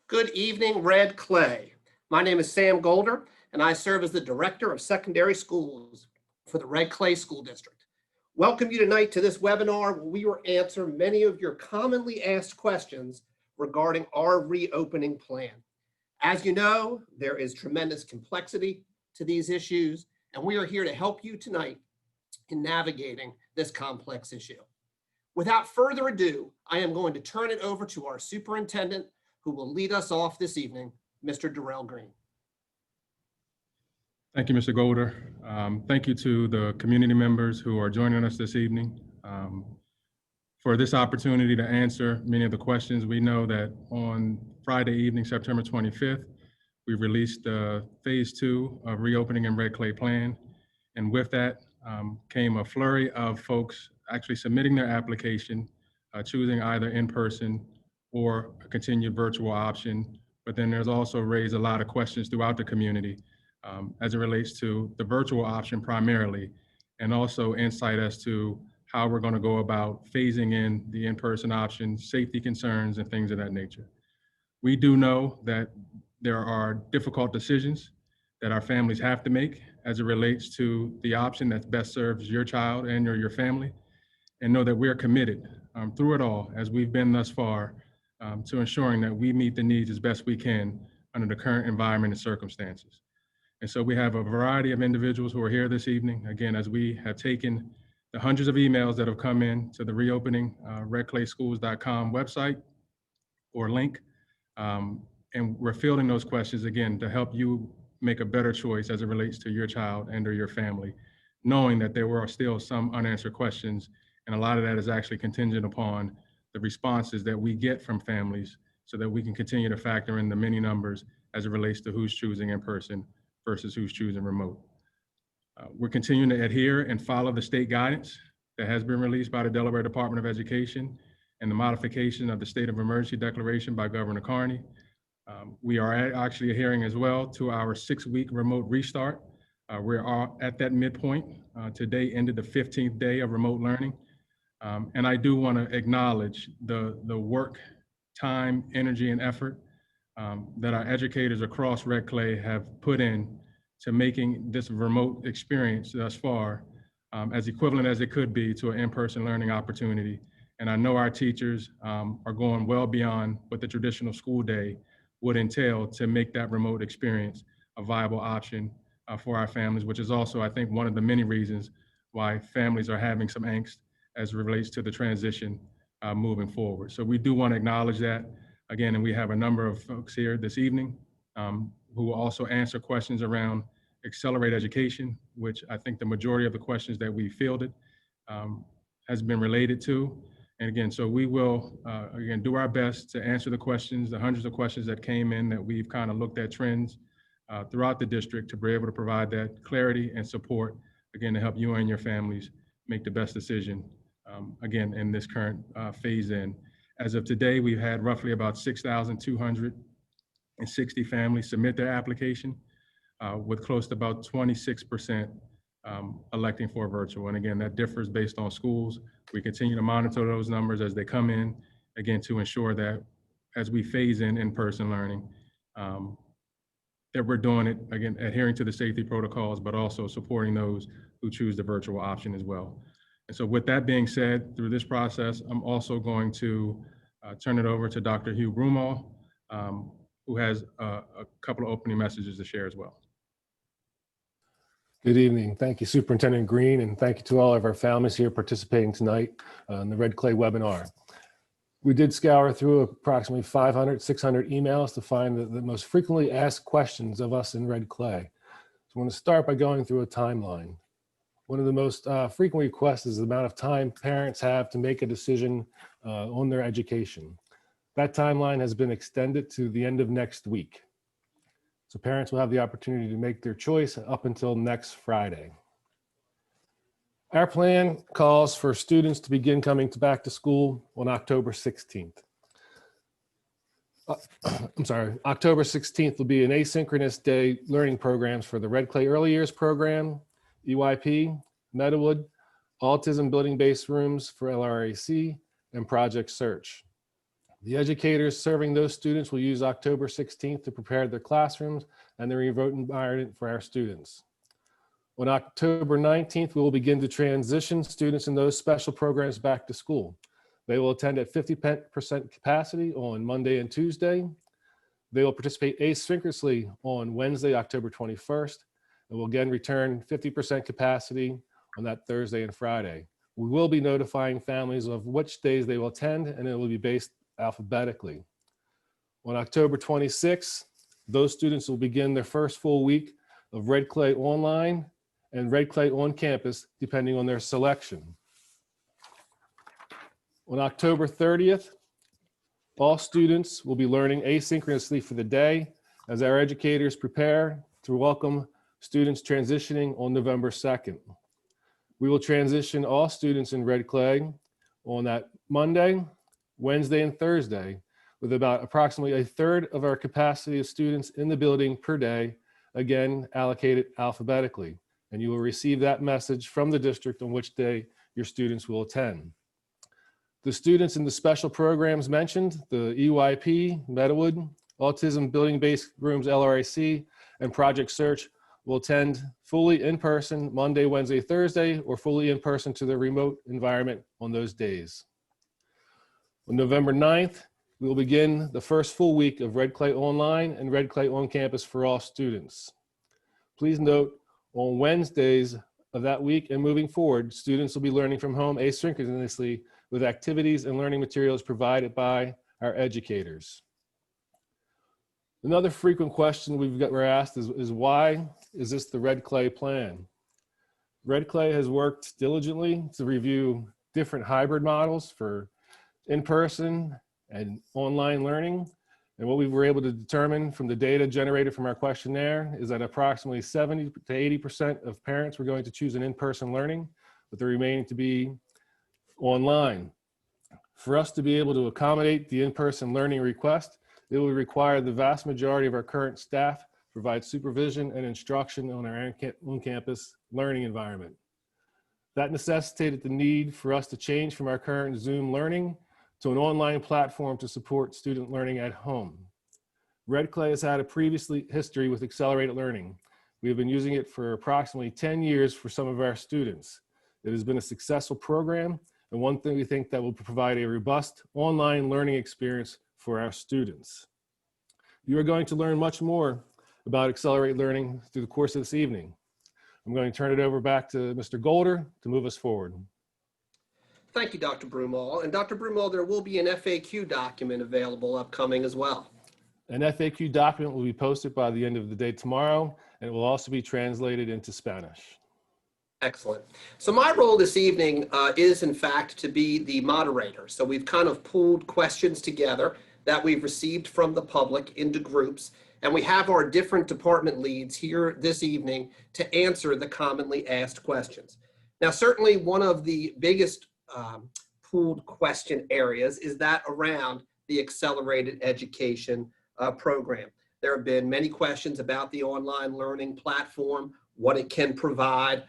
Good evening, Red Clay. My name is Sam Golder, and I serve as the Director of Secondary Schools for the Red Clay School District. Welcome you tonight to this webinar where we will answer many of your commonly asked questions regarding our reopening plan. As you know, there is tremendous complexity to these issues, and we are here to help you tonight in navigating this complex issue. Without further ado, I am going to turn it over to our superintendent who will lead us off this evening, Mr. Darrell Green. Thank you, Mr. Golder. Thank you to the community members who are joining us this evening for this opportunity to answer many of the questions. We know that on Friday evening, September 25th, we released phase 2 of reopening and Red Clay plan. And with that came a flurry of folks actually submitting their application, choosing either in person or a continued virtual option. But then there's also raised a lot of questions throughout the community as it relates to the virtual option primarily, and also insight as to how we're going to go about phasing in the in-person option, safety concerns, and things of that nature. We do know that there are difficult decisions that our families have to make as it relates to the option that best serves your child and your family, and know that we're committed through it all, as we've been thus far, to ensuring that we meet the needs as best we can under the current environment and circumstances. And so we have a variety of individuals who are here this evening, again, as we have taken the hundreds of emails that have come in to the reopening redclayschools.com website or link, and we're fielding those questions again to help you make a better choice as it relates to your child and or your family, knowing that there were still some unanswered questions, and a lot of that is actually contingent upon the responses that we get from families so that we can continue to factor in the many numbers as it relates to who's choosing in person versus who's choosing remote. We're continuing to adhere and follow the state guidance that has been released by the Delaware Department of Education and the modification of the state of emergency declaration by Governor Carney. We are actually adhering as well to our 6-week remote restart. We're at that midpoint. Today ended the 15th day of remote learning. And I do want to acknowledge the work, time, energy, and effort that our educators across Red Clay have put in to making this remote experience thus far as equivalent as it could be to an in-person learning opportunity. And I know our teachers are going well beyond what the traditional school day would entail to make that remote experience a viable option for our families, which is also, I think, one of the many reasons why families are having some angst as it relates to the transition moving forward. So we do want to acknowledge that again, and we have a number of folks here this evening who will also answer questions around accelerate education, which I think the majority of the questions that we fielded has been related to. And again, so we will, again, do our best to answer the questions, the hundreds of questions that came in that we've kind of looked at trends throughout the district to be able to provide that clarity and support, again, to help you and your families make the best decision, again, in this current phase in. As of today, we've had roughly about 6,260 families submit their application, with close to about 26% electing for virtual. And again, that differs based on schools. We continue to monitor those numbers as they come in, again, to ensure that as we phase in-person learning, that we're doing it, again, adhering to the safety protocols, but also supporting those who choose the virtual option as well. And so with that being said, through this process, I'm also going to turn it over to Dr. Hugh Broomall, who has a couple of opening messages to share as well. Good evening. Thank you, Superintendent Green, and thank you to all of our families here participating tonight in the Red Clay webinar. We did scour through approximately 500, 600 emails to find the most frequently asked questions of us in Red Clay. So I want to start by going through a timeline. One of the most frequent requests is the amount of time parents have to make a decision on their education. That timeline has been extended to the end of next week. So parents will have the opportunity to make their choice up until next Friday. Our plan calls for students to begin coming back to school on October 16th. October 16th will be an asynchronous day learning programs for the Red Clay Early Years Program, EYP, Meadowood, Autism Building Based Rooms for LRAC, and Project Search. The educators serving those students will use October 16th to prepare their classrooms and the remote environment for our students. On October 19th, we will begin to transition students in those special programs back to school. They will attend at 50% capacity on Monday and Tuesday. They will participate asynchronously on Wednesday, October 21st, and will again return 50% capacity on that Thursday and Friday. We will be notifying families of which days they will attend, and it will be based alphabetically. On October 26th, those students will begin their first full week of Red Clay online and Red Clay on campus, depending on their selection. On October 30th, all students will be learning asynchronously for the day as our educators prepare to welcome students transitioning on November 2nd. We will transition all students in Red Clay on that Monday, Wednesday, and Thursday, with about approximately a third of our capacity of students in the building per day, again, allocated alphabetically. And you will receive that message from the district on which day your students will attend. The students in the special programs mentioned, the EYP, Meadowood, Autism Building-Based Rooms LRIC, and Project Search will attend fully in person Monday, Wednesday, Thursday, or fully in person to the remote environment on those days. On November 9th, we will begin the first full week of Red Clay Online and Red Clay on campus for all students. Please note, on Wednesdays of that week and moving forward, students will be learning from home asynchronously with activities and learning materials provided by our educators. Another frequent question we're asked is why is this the Red Clay plan? Red Clay has worked diligently to review different hybrid models for in-person and online learning. And what we were able to determine from the data generated from our questionnaire is that approximately 70 to 80% of parents were going to choose an in-person learning, with the remaining to be online. For us to be able to accommodate the in-person learning request, it will require the vast majority of our current staff provide supervision and instruction on our on-campus learning environment. That necessitated the need for us to change from our current Zoom learning to an online platform to support student learning at home. Red Clay has had a previous history with accelerated learning. We have been using it for approximately 10 years for some of our students. It has been a successful program, and one thing we think that will provide a robust online learning experience for our students. You are going to learn much more about accelerated learning through the course of this evening. I'm going to turn it over back to Mr. Golder to move us forward. Thank you, Dr. Broomall. And Dr. Broomall, there will be an FAQ document available upcoming as well. An FAQ document will be posted by the end of the day tomorrow, and it will also be translated into Spanish. Excellent. So my role this evening is, in fact, to be the moderator. So we've kind of pooled questions together that we've received from the public into groups, and we have our different department leads here this evening to answer the commonly asked questions. Now, certainly one of the biggest pooled question areas is that around the accelerated education program. There have been many questions about the online learning platform, what it can provide.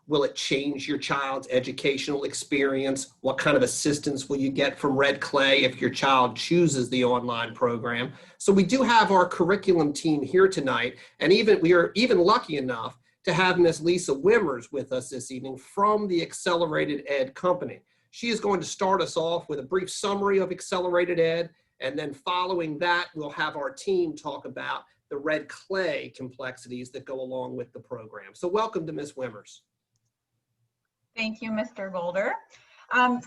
Will it change your child's educational experience? What kind of assistance will you get from Red Clay if your child chooses the online program? So we do have our curriculum team here tonight, and we are even lucky enough to have Ms. Lisa Wimmers with us this evening from the Accelerated Ed Company. She is going to start us off with a brief summary of Accelerated Ed, and then following that, we'll have our team talk about the Red Clay complexities that go along with the program. So welcome to Ms. Wimmers. Thank you, Mr. Golder.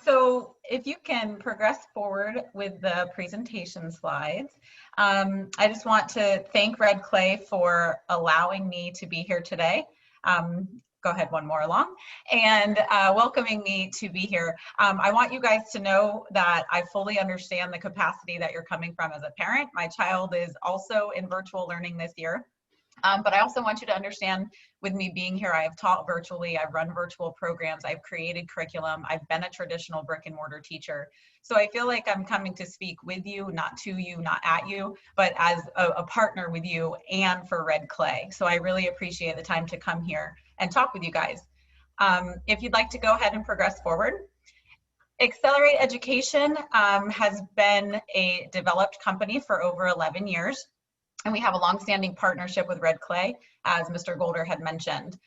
So if you can progress forward with the presentation slides. I just want to thank Red Clay for allowing me to be here today. Go ahead, one more along, and welcoming me to be here. I want you guys to know that I fully understand the capacity that you're coming from as a parent. My child is also in virtual learning this year. But I also want you to understand, with me being here, I have taught virtually, I've run virtual programs, I've created curriculum, I've been a traditional brick and mortar teacher. So I feel like I'm coming to speak with you, not to you, not at you, but as a partner with you and for Red Clay. So I really appreciate the time to come here and talk with you guys. If you'd like to go ahead and progress forward. Accelerate Education has been a developed company for over 11 years, and we have a longstanding partnership with Red Clay, as Mr. Golder had mentioned.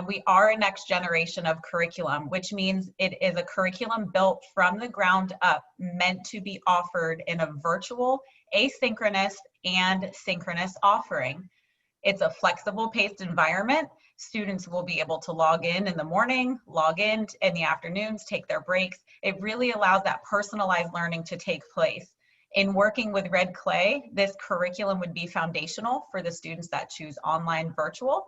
We are a next generation of curriculum, which means it is a curriculum built from the ground up, meant to be offered in a virtual, asynchronous, and synchronous offering. It's a flexible paced environment. Students will be able to log in the morning, log in the afternoons, take their breaks. It really allows that personalized learning to take place. In working with Red Clay, this curriculum would be foundational for the students that choose online virtual.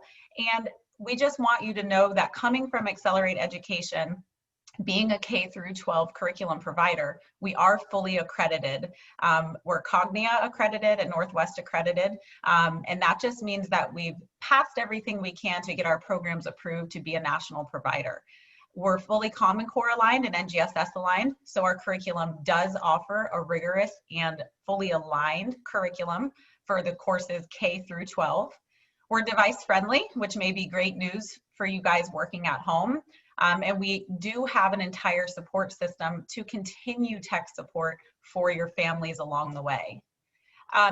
And we just want you to know that coming from Accelerate Education, being a K through 12 curriculum provider, we are fully accredited. We're Cognia accredited and Northwest accredited. And that just means that we've passed everything we can to get our programs approved to be a national provider. We're fully Common Core aligned and NGSS aligned, so our curriculum does offer a rigorous and fully aligned curriculum for the courses K through 12. We're device friendly, which may be great news for you guys working at home. And we do have an entire support system to continue tech support for your families along the way.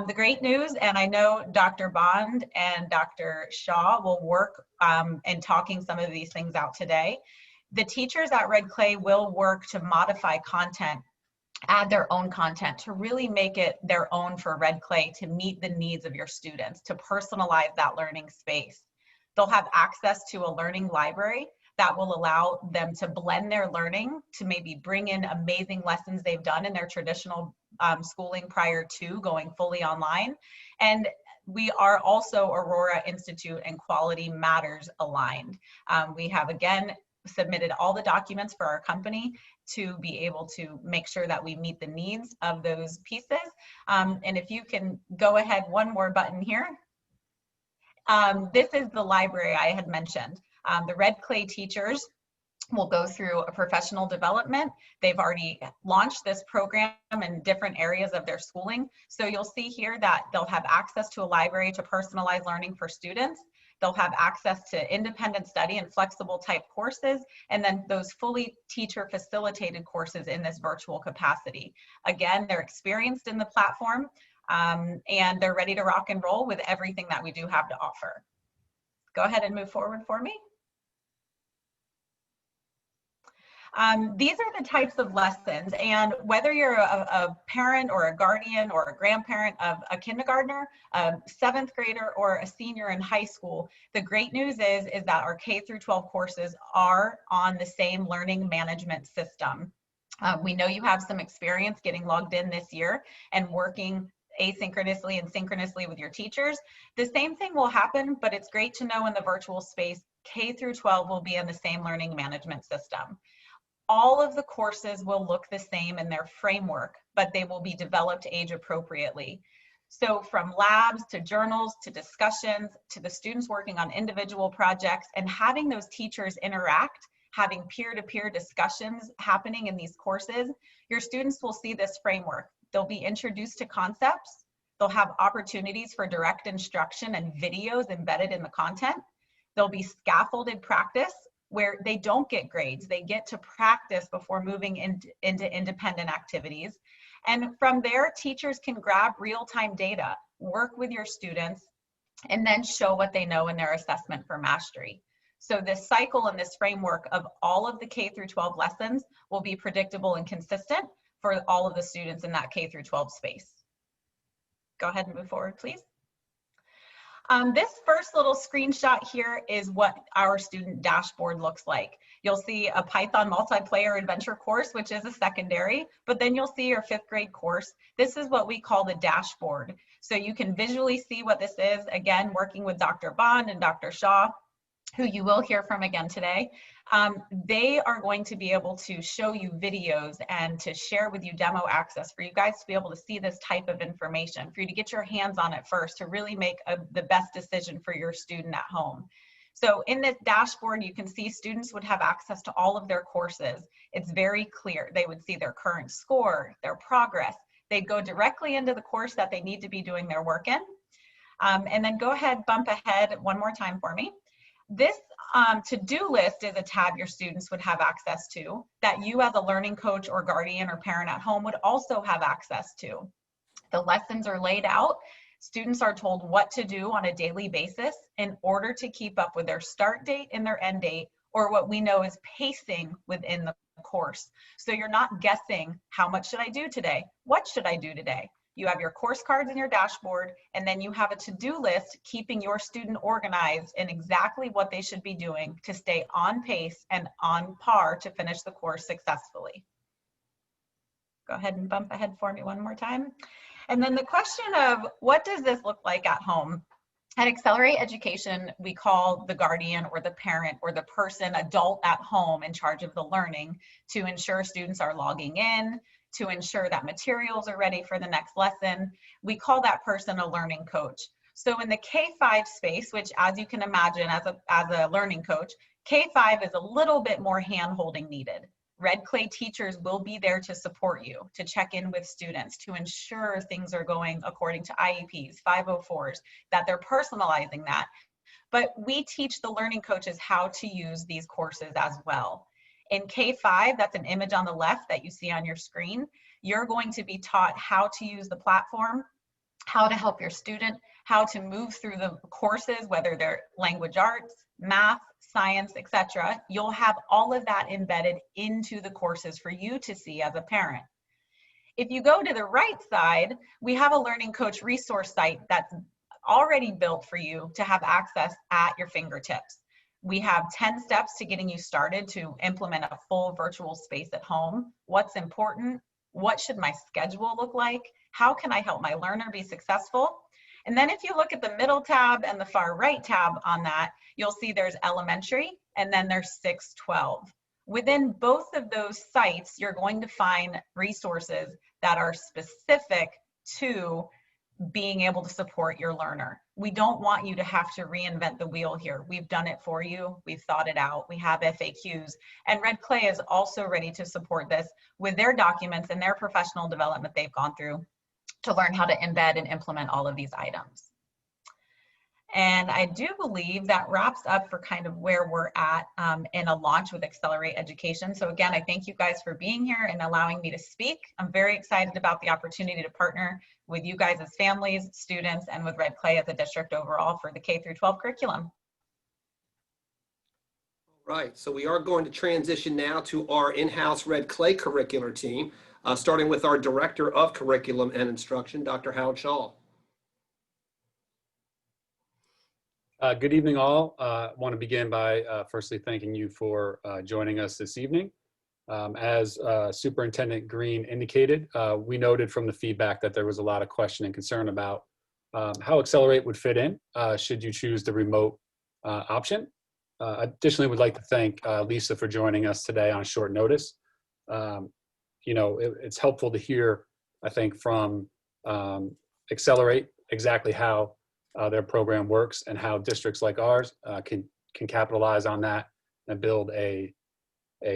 The great news, and I know Dr. Bond and Dr. Shaw will work in talking some of these things out today. The teachers at Red Clay will work to modify content, add their own content to really make it their own for Red Clay to meet the needs of your students, to personalize that learning space. They'll have access to a learning library that will allow them to blend their learning, to maybe bring in amazing lessons they've done in their traditional schooling prior to going fully online. And we are also Aurora Institute and Quality Matters aligned. We have, again, submitted all the documents for our company to be able to make sure that we meet the needs of those pieces. And if you can go ahead, one more button here. This is the library I had mentioned. The Red Clay teachers will go through a professional development. They've already launched this program in different areas of their schooling. So you'll see here that they'll have access to a library to personalize learning for students. They'll have access to independent study and flexible type courses, and then those fully teacher facilitated courses in this virtual capacity. Again, they're experienced in the platform and they're ready to rock and roll with everything that we do have to offer. Go ahead and move forward for me. These are the types of lessons, and whether you're a parent or a guardian or a grandparent of a kindergartner, a 7th grader, or a senior in high school, the great news is that our K through 12 courses are on the same learning management system. We know you have some experience getting logged in this year and working asynchronously and synchronously with your teachers. The same thing will happen, but it's great to know in the virtual space, K through 12 will be in the same learning management system. All of the courses will look the same in their framework, but they will be developed age appropriately. So from labs to journals to discussions to the students working on individual projects and having those teachers interact, having peer-to-peer discussions happening in these courses, your students will see this framework. They'll be introduced to concepts. They'll have opportunities for direct instruction and videos embedded in the content. There'll be scaffolded practice where they don't get grades. They get to practice before moving into independent activities. And from there, teachers can grab real-time data, work with your students, and then show what they know in their assessment for mastery. So this cycle and this framework of all of the K through 12 lessons will be predictable and consistent for all of the students in that K through 12 space. Go ahead and move forward, please. This first little screenshot here is what our student dashboard looks like. You'll see a Python multiplayer adventure course, which is a secondary, but then you'll see your 5th grade course. This is what we call the dashboard. So you can visually see what this is, again, working with Dr. Bond and Dr. Shaw, who you will hear from again today. They are going to be able to show you videos and to share with you demo access for you guys to be able to see this type of information, for you to get your hands on it first to really make the best decision for your student at home. So in this dashboard, you can see students would have access to all of their courses. It's very clear. They would see their current score, their progress. They'd go directly into the course that they need to be doing their work in. And then go ahead, bump ahead one more time for me. This to-do list is a tab your students would have access to that you as a learning coach or guardian or parent at home would also have access to. The lessons are laid out. Students are told what to do on a daily basis in order to keep up with their start date and their end date, or what we know is pacing within the course. So you're not guessing, how much should I do today? What should I do today? You have your course cards in your dashboard, and then you have a to-do list keeping your student organized in exactly what they should be doing to stay on pace and on par to finish the course successfully. Go ahead and bump ahead for me one more time. And then the question of, what does this look like at home? At Accelerate Education, we call the guardian or the parent or the person, adult at home in charge of the learning, to ensure students are logging in, to ensure that materials are ready for the next lesson. We call that person a learning coach. So in the K-5 space, which as you can imagine as a learning coach, K-5 is a little bit more hand-holding needed. Red Clay teachers will be there to support you, to check in with students, to ensure things are going according to IEPs, 504s, that they're personalizing that. But we teach the learning coaches how to use these courses as well. In K-5, that's an image on the left that you see on your screen, you're going to be taught how to use the platform, how to help your student, how to move through the courses, whether they're language arts, math, science, etc. You'll have all of that embedded into the courses for you to see as a parent. If you go to the right side, we have a learning coach resource site that's already built for you to have access at your fingertips. We have 10 steps to getting you started to implement a full virtual space at home. What's important? What should my schedule look like? How can I help my learner be successful? And then if you look at the middle tab and the far right tab on that, you'll see there's elementary and then there's 6-12. Within both of those sites, you're going to find resources that are specific to being able to support your learner. We don't want you to have to reinvent the wheel here. We've done it for you. We've thought it out. We have FAQs. And Red Clay is also ready to support this with their documents and their professional development they've gone through to learn how to embed and implement all of these items. And I do believe that wraps up for kind of where we're at in a launch with Accelerate Education. So again, I thank you guys for being here and allowing me to speak. I'm very excited about the opportunity to partner with you guys as families, students, and with Red Clay as a district overall for the K-12 curriculum. Right, so we are going to transition now to our in-house Red Clay curricular team, starting with our Director of Curriculum and Instruction, Dr. Howard Shaw. Good evening, all. I want to begin by firstly thanking you for joining us this evening. As Superintendent Green indicated, we noted from the feedback that there was a lot of question and concern about how Accelerate would fit in should you choose the remote option. Additionally, we'd like to thank Lisa for joining us today on short notice. You know, it's helpful to hear, I think, from Accelerate exactly how their program works and how districts like ours can capitalize on that and build a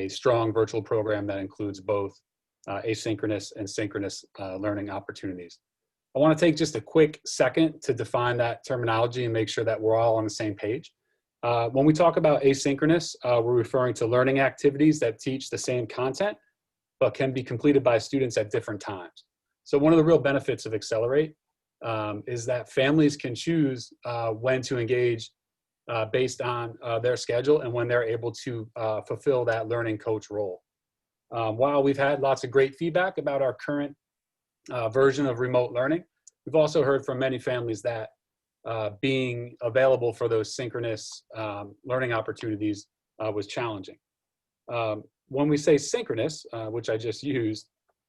strong virtual program that includes both asynchronous and synchronous learning opportunities. I want to take just a quick second to define that terminology and make sure that we're all on the same page. When we talk about asynchronous, we're referring to learning activities that teach the same content, but can be completed by students at different times. So one of the real benefits of Accelerate is that families can choose when to engage based on their schedule and when they're able to fulfill that learning coach role. While we've had lots of great feedback about our current version of remote learning, we've also heard from many families that being available for those synchronous learning opportunities was challenging. When we say synchronous, which I just used,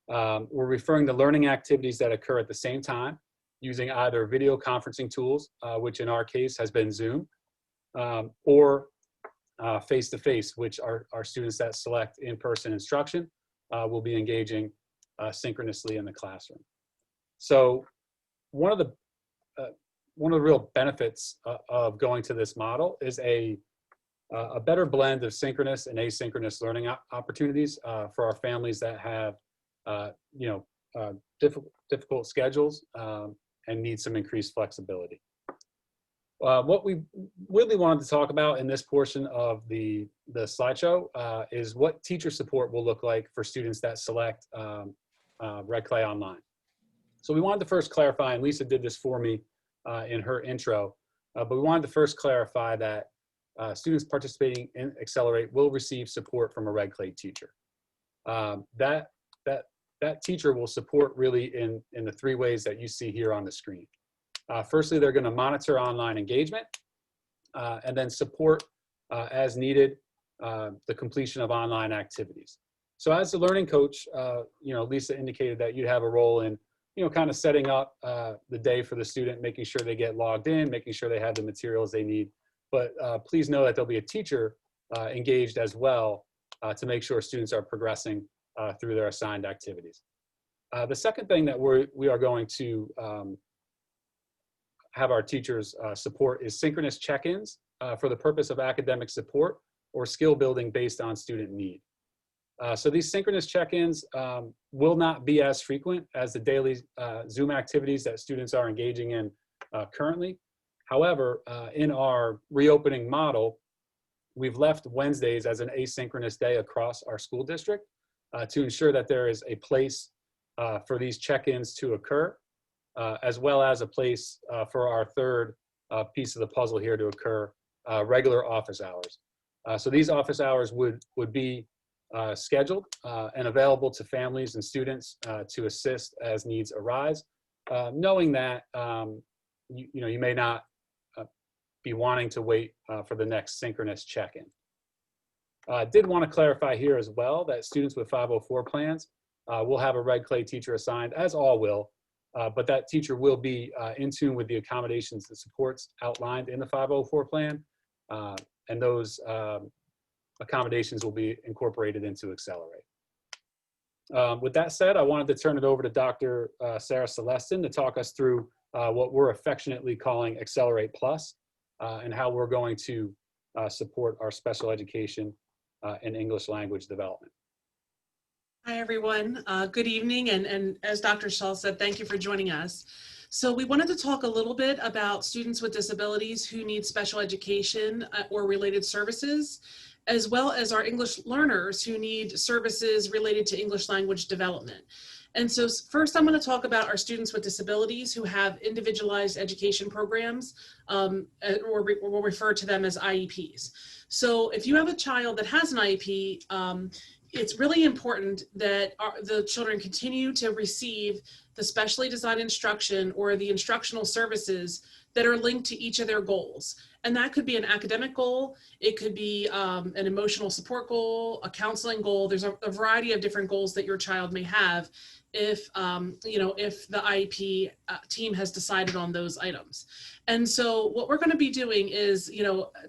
we're referring to learning activities that occur at the same time using either video conferencing tools, which in our case has been Zoom, or face-to-face, which our students that select in-person instruction will be engaging synchronously in the classroom. So one of the real benefits of going to this model is a better blend of synchronous and asynchronous learning opportunities for our families that have difficult schedules and need some increased flexibility. What we really wanted to talk about in this portion of the slideshow is what teacher support will look like for students that select Red Clay Online. So we wanted to first clarify, and Lisa did this for me in her intro, but we wanted to first clarify that students participating in Accelerate will receive support from a Red Clay teacher. That teacher will support really in the 3 ways that you see here on the screen. Firstly, they're going to monitor online engagement and then support as needed the completion of online activities. So as the learning coach, Lisa indicated that you'd have a role in, kind of setting up the day for the student, making sure they get logged in, making sure they have the materials they need. But please know that there'll be a teacher engaged as well to make sure students are progressing through their assigned activities. The second thing that we are going to have our teachers support is synchronous check-ins for the purpose of academic support or skill building based on student need. So these synchronous check-ins will not be as frequent as the daily Zoom activities that students are engaging in currently. However, in our reopening model, we've left Wednesdays as an asynchronous day across our school district to ensure that there is a place for these check-ins to occur, as well as a place for our third piece of the puzzle here to occur, regular office hours. So these office hours would be scheduled and available to families and students to assist as needs arise, knowing that you may not be wanting to wait for the next synchronous check-in. Did want to clarify here as well that students with 504 plans will have a Red Clay teacher assigned, as all will, but that teacher will be in tune with the accommodations and supports outlined in the 504 plan, and those accommodations will be incorporated into Accelerate. With that said, I wanted to turn it over to Dr. Sarah Celestin to talk us through what we're affectionately calling Accelerate Plus and how we're going to support our special education and English language development. Hi, everyone. Good evening. And as Dr. Shaw said, thank you for joining us. So we wanted to talk a little bit about students with disabilities who need special education or related services, as well as our English learners who need services related to English language development. And so first, I'm going to talk about our students with disabilities who have individualized education programs, or we'll refer to them as IEPs. So if you have a child that has an IEP, it's really important that the children continue to receive the specially designed instruction or the instructional services that are linked to each of their goals. And that could be an academic goal, it could be an emotional support goal, a counseling goal. There's a variety of different goals that your child may have if the IEP team has decided on those items. And so what we're going to be doing is,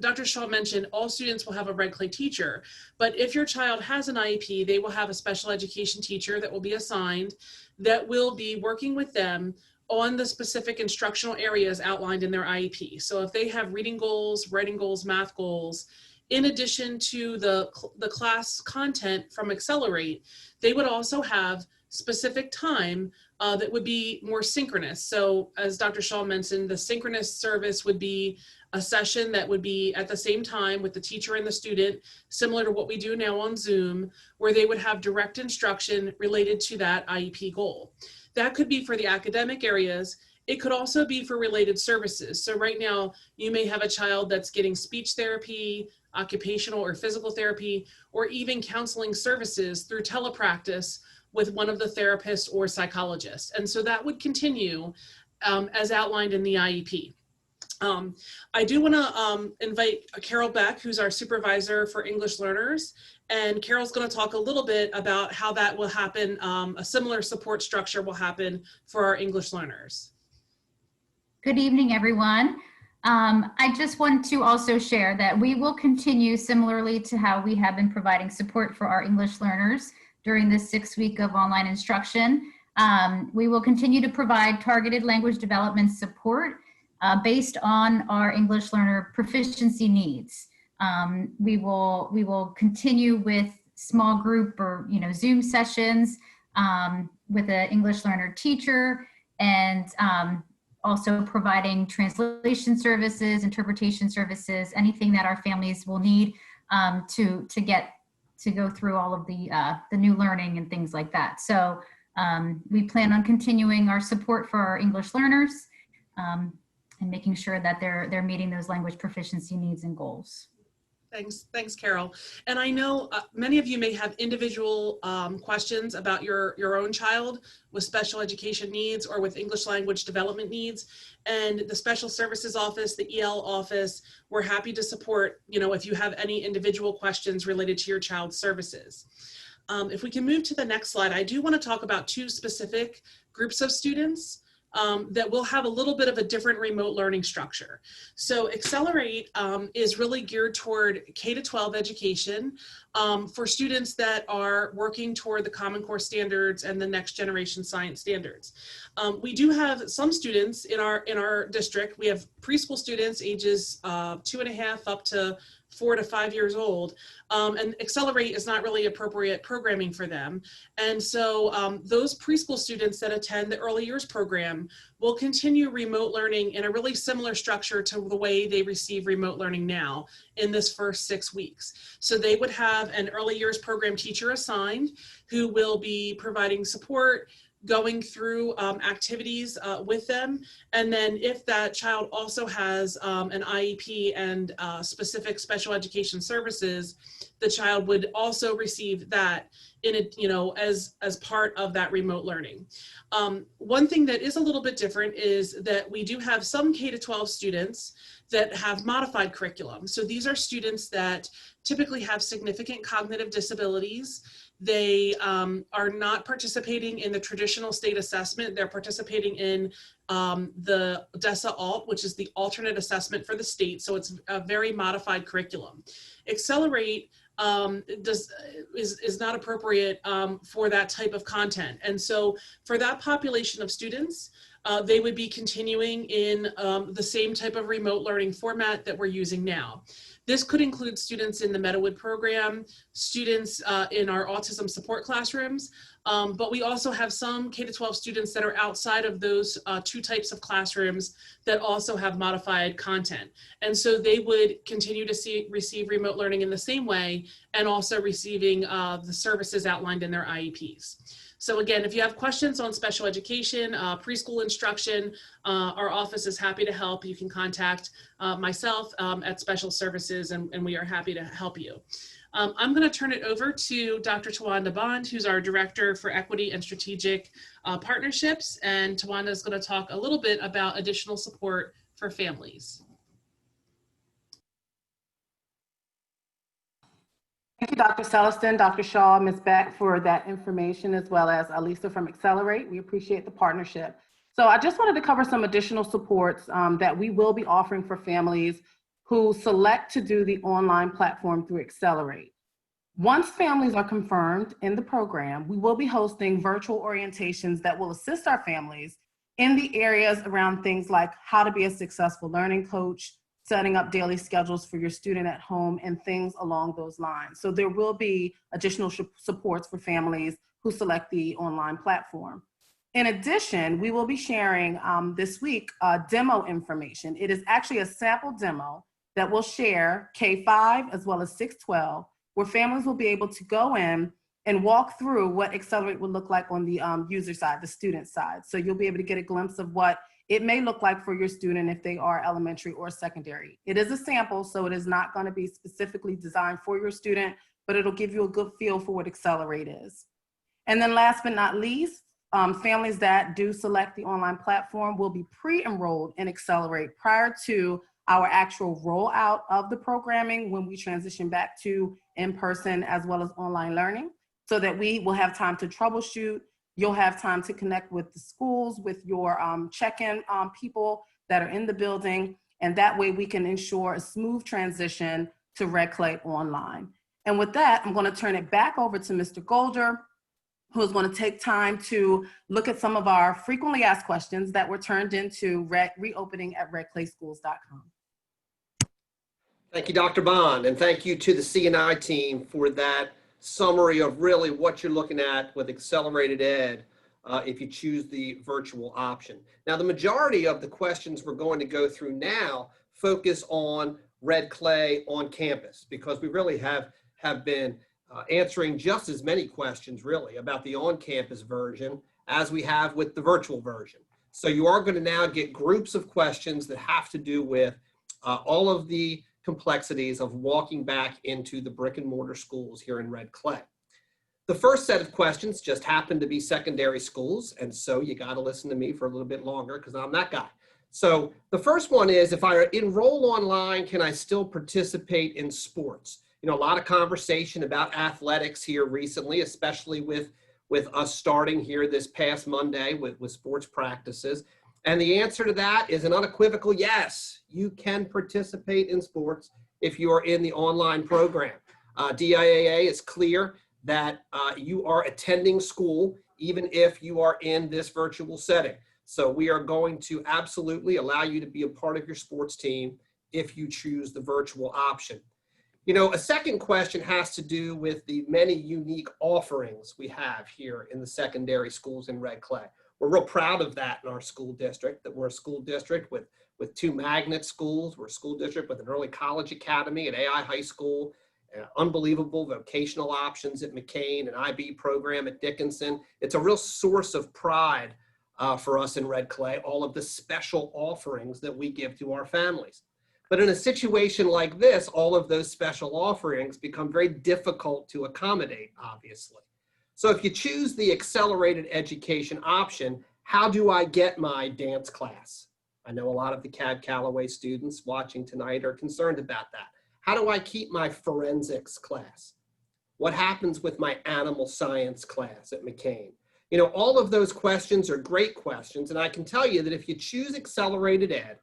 Dr. Shaw mentioned all students will have a Red Clay teacher, but if your child has an IEP, they will have a special education teacher that will be assigned that will be working with them on the specific instructional areas outlined in their IEP. So if they have reading goals, writing goals, math goals, in addition to the class content from Accelerate, they would also have specific time that would be more synchronous. So as Dr. Shaw mentioned, the synchronous service would be a session that would be at the same time with the teacher and the student, similar to what we do now on Zoom, where they would have direct instruction related to that IEP goal. That could be for the academic areas. It could also be for related services. So right now, you may have a child that's getting speech therapy, occupational or physical therapy, or even counseling services through telepractice with one of the therapists or psychologists. And so that would continue as outlined in the IEP. I do want to invite Carol Beck, who's our supervisor for English learners. And Carol's going to talk a little bit about how that will happen. A similar support structure will happen for our English learners. Good evening, everyone. I just want to also share that we will continue similarly to how we have been providing support for our English learners during this 6 week of online instruction. We will continue to provide targeted language development support based on our English learner proficiency needs. We will continue with small group or Zoom sessions with an English learner teacher, and also providing translation services, interpretation services, anything that our families will need to go through all of the new learning and things like that. So we plan on continuing our support for our English learners and making sure that they're meeting those language proficiency needs and goals. Thanks, Carol. And I know many of you may have individual questions about your own child with special education needs or with English language development needs. And the Special Services Office, the EL office, we're happy to support, if you have any individual questions related to your child's services. If we can move to the next slide, I do want to talk about two specific groups of students that will have a little bit of a different remote learning structure. So Accelerate is really geared toward K-12 education for students that are working toward the Common Core standards and the next generation science standards. We do have some students in our district. We have preschool students ages 2.5 up to 4 to 5 years old, and Accelerate is not really appropriate programming for them. And so those preschool students that attend the early years program will continue remote learning in a really similar structure to the way they receive remote learning now in this first 6 weeks. So they would have an early years program teacher assigned who will be providing support, going through activities with them. And then if that child also has an IEP and specific special education services, the child would also receive that as part of that remote learning. One thing that is a little bit different is that we do have some K-12 students that have modified curriculum. So these are students that typically have significant cognitive disabilities. They are not participating in the traditional state assessment. They're participating in the DESA ALT, which is the alternate assessment for the state. So it's a very modified curriculum. Accelerate is not appropriate for that type of content. And so for that population of students, they would be continuing in the same type of remote learning format that we're using now. This could include students in the Meadowood program, students in our autism support classrooms, but we also have some K-12 students that are outside of those two types of classrooms that also have modified content. And so they would continue to receive remote learning in the same way and also receiving the services outlined in their IEPs. So again, if you have questions on special education, preschool instruction, our office is happy to help. You can contact myself at Special Services, and we are happy to help you. I'm going to turn it over to Dr. Tawanda Bond, who's our Director for Equity and Strategic Partnerships. And Tawanda is going to talk a little bit about additional support for families. Thank you, Dr. Celestin, Dr. Shaw, Ms. Beck, for that information, as well as Alisa from Accelerate. We appreciate the partnership. So I just wanted to cover some additional supports that we will be offering for families who select to do the online platform through Accelerate. Once families are confirmed in the program, we will be hosting virtual orientations that will assist our families in the areas around things like how to be a successful learning coach, setting up daily schedules for your student at home, and things along those lines. So there will be additional supports for families who select the online platform. In addition, we will be sharing this week demo information. It is actually a sample demo that will share K-5 as well as 6-12, where families will be able to go in and walk through what Accelerate will look like on the user side, the student side. So you'll be able to get a glimpse of what it may look like for your student if they are elementary or secondary. It is a sample, so it is not going to be specifically designed for your student, but it'll give you a good feel for what Accelerate is. And then last but not least, families that do select the online platform will be pre-enrolled in Accelerate prior to our actual rollout of the programming when we transition back to in-person as well as online learning, so that we will have time to troubleshoot. You'll have time to connect with the schools, with your check-in people that are in the building, and that way we can ensure a smooth transition to Red Clay Online. And with that, I'm going to turn it back over to Mr. Golder, who is going to take time to look at some of our frequently asked questions that were turned into reopening at redclayschools.com. Thank you, Dr. Bond, and thank you to the C&I team for that summary of really what you're looking at with Accelerated Ed. if you choose the virtual option. Now, the majority of the questions we're going to go through now focus on Red Clay on campus, because we really have been answering just as many questions really about the on-campus version as we have with the virtual version. So you are going to now get groups of questions that have to do with all of the complexities of walking back into the brick and mortar schools here in Red Clay. The first set of questions just happen to be secondary schools, and so you got to listen to me for a little bit longer because I'm that guy. So the first one is, if I enroll online, can I still participate in sports? You know, a lot of conversation about athletics here recently, especially with us starting here this past Monday with sports practices. And the answer to that is an unequivocal yes. You can participate in sports if you are in the online program. DIAA is clear that you are attending school even if you are in this virtual setting. So we are going to absolutely allow you to be a part of your sports team if you choose the virtual option. You know, a second question has to do with the many unique offerings we have here in the secondary schools in Red Clay. We're real proud of that in our school district, that we're a school district with 2 magnet schools. We're a school district with an early college academy at AI High School, unbelievable vocational options at McCain, an IB program at Dickinson. It's a real source of pride for us in Red Clay, all of the special offerings that we give to our families. But in a situation like this, all of those special offerings become very difficult to accommodate, obviously. So if you choose the accelerated education option, how do I get my dance class? I know a lot of the Cad Callaway students watching tonight are concerned about that. How do I keep my forensics class? What happens with my animal science class at McCain? You know, all of those questions are great questions, and I can tell you that if you choose accelerated ed,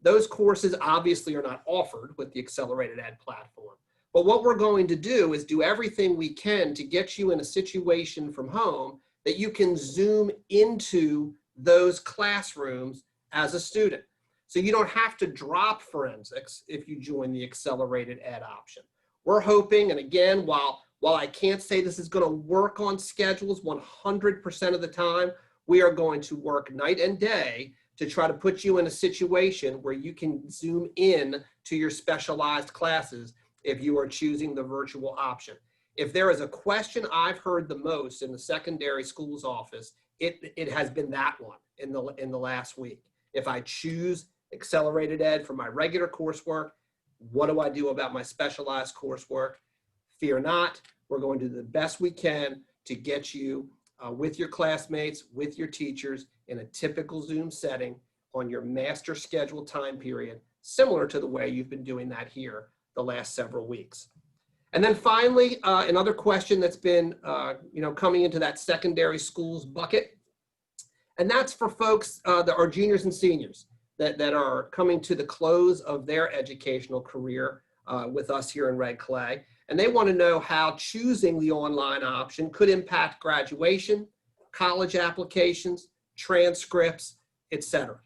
those courses obviously are not offered with the accelerated ed platform. But what we're going to do is do everything we can to get you in a situation from home that you can zoom into those classrooms as a student. So you don't have to drop forensics if you join the accelerated ed option. We're hoping, and again, while I can't say this is going to work on schedules 100% of the time, we are going to work night and day to try to put you in a situation where you can zoom in to your specialized classes if you are choosing the virtual option. If there is a question I've heard the most in the secondary schools office, it has been that one in the last week. If I choose accelerated ed for my regular coursework, what do I do about my specialized coursework? Fear not, we're going to do the best we can to get you with your classmates, with your teachers in a typical Zoom setting on your master schedule time period, similar to the way you've been doing that here the last several weeks. And then finally, another question that's been coming into that secondary schools bucket, and that's for folks that are juniors and seniors that are coming to the close of their educational career with us here in Red Clay. And they want to know how choosing the online option could impact graduation, college applications, transcripts, etc.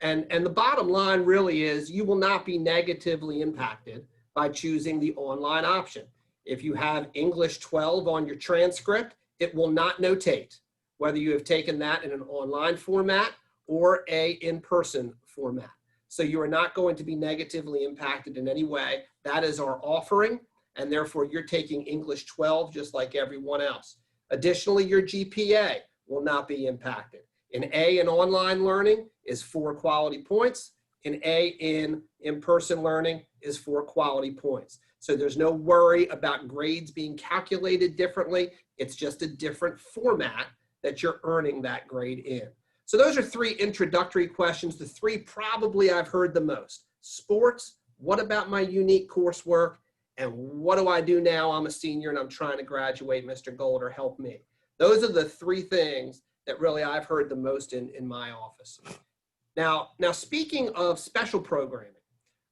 And the bottom line really is you will not be negatively impacted by choosing the online option. If you have English 12 on your transcript, it will not notate whether you have taken that in an online format or a in-person format. So you are not going to be negatively impacted in any way. That is our offering, and therefore you're taking English 12 just like everyone else. Additionally, your GPA will not be impacted. An A in online learning is 4 quality points. An A in in-person learning is 4 quality points. So there's no worry about grades being calculated differently. It's just a different format that you're earning that grade in. So those are 3 introductory questions, the 3 probably I've heard the most. Sports, what about my unique coursework? And what do I do now? I'm a senior and I'm trying to graduate, Mr. Golder, help me. Those are the 3 things that really I've heard the most in my office. Now speaking of special programming,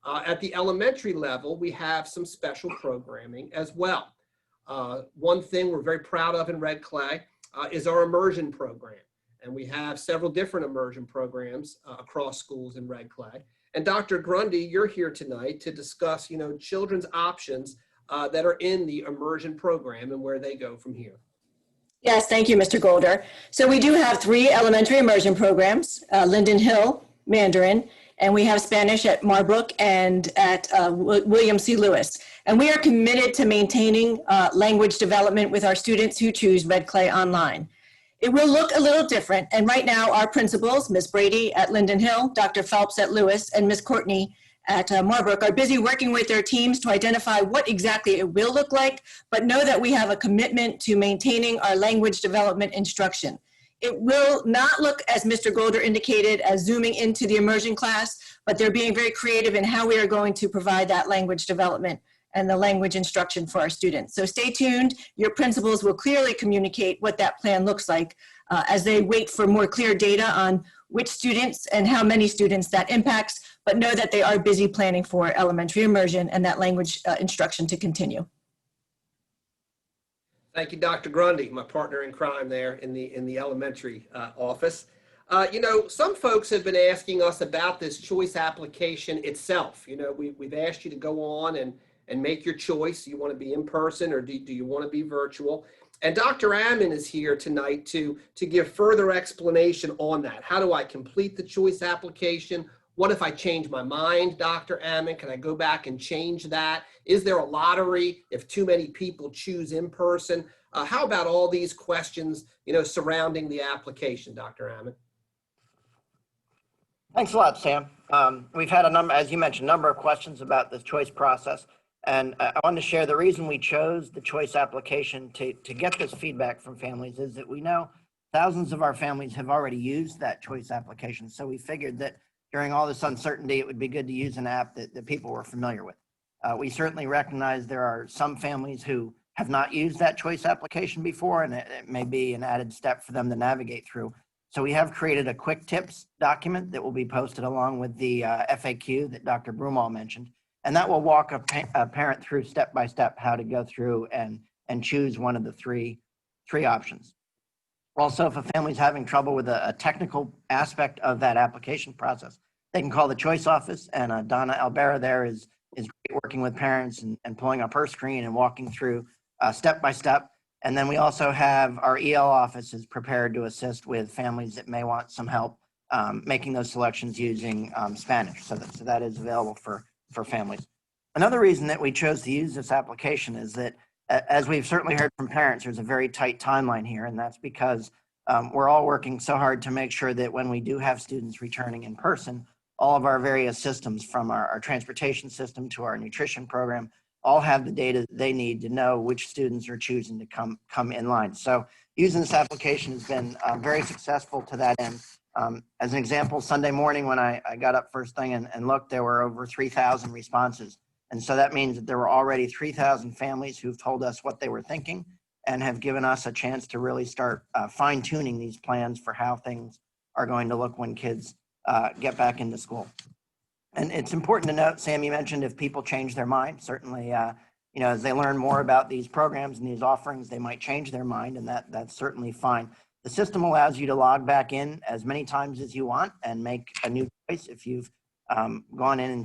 at the elementary level, we have some special programming as well. One thing we're very proud of in Red Clay is our immersion program. And we have several different immersion programs across schools in Red Clay. And Dr. Grundy, you're here tonight to discuss, children's options that are in the immersion program and where they go from here. Yes, thank you, Mr. Golder. So we do have 3 elementary immersion programs, Linden Hill, Mandarin, and we have Spanish at Marbrook and at William C. Lewis. And we are committed to maintaining language development with our students who choose Red Clay Online. It will look a little different, and right now our principals, Ms. Brady at Linden Hill, Dr. Phelps at Lewis, and Ms. Courtney at Marbrook are busy working with their teams to identify what exactly it will look like, but know that we have a commitment to maintaining our language development instruction. It will not look, as Mr. Golder indicated, as zooming into the immersion class, but they're being very creative in how we are going to provide that language development and the language instruction for our students. So stay tuned. Your principals will clearly communicate what that plan looks like as they wait for more clear data on which students and how many students that impacts, but know that they are busy planning for elementary immersion and that language instruction to continue. Thank you, Dr. Grundy, my partner in crime there in the elementary office. You know, some folks have been asking us about this choice application itself. You know, we've asked you to go on and make your choice. You want to be in person or do you want to be virtual? And Dr. Ammon is here tonight to give further explanation on that. How do I complete the choice application? What if I change my mind, Dr. Ammon? Can I go back and change that? Is there a lottery if too many people choose in person? How about all these questions, you know, surrounding the application, Dr. Ammon? Thanks a lot, Sam. We've had a number, as you mentioned, number of questions about this choice process. And I wanted to share the reason we chose the choice application to get this feedback from families is that we know thousands of our families have already used that choice application. So we figured that during all this uncertainty, it would be good to use an app that people were familiar with. We certainly recognize there are some families who have not used that choice application before, and it may be an added step for them to navigate through. So we have created a quick tips document that will be posted along with the FAQ that Dr. Broomall mentioned. And that will walk a parent through step-by-step how to go through and choose one of the three options. Also, if a family's having trouble with a technical aspect of that application process, they can call the choice office, and Donna Albera there is great working with parents and pulling up her screen and walking through step-by-step. And then we also have our EL office is prepared to assist with families that may want some help making those selections using Spanish. So that is available for families. Another reason that we chose to use this application is that, as we've certainly heard from parents, there's a very tight timeline here, and that's because we're all working so hard to make sure that when we do have students returning in person, all of our various systems, from our transportation system to our nutrition program, all have the data they need to know which students are choosing to come in line. So using this application has been very successful to that end. As an example, Sunday morning when I got up first thing and looked, there were over 3,000 responses. And so that means that there were already 3,000 families who've told us what they were thinking and have given us a chance to really start fine-tuning these plans for how things are going to look when kids get back into school. And it's important to note, Sam, you mentioned if people change their mind, certainly, you know, as they learn more about these programs and these offerings, they might change their mind, and that's certainly fine. The system allows you to log back in as many times as you want and make a new choice. If you've gone in and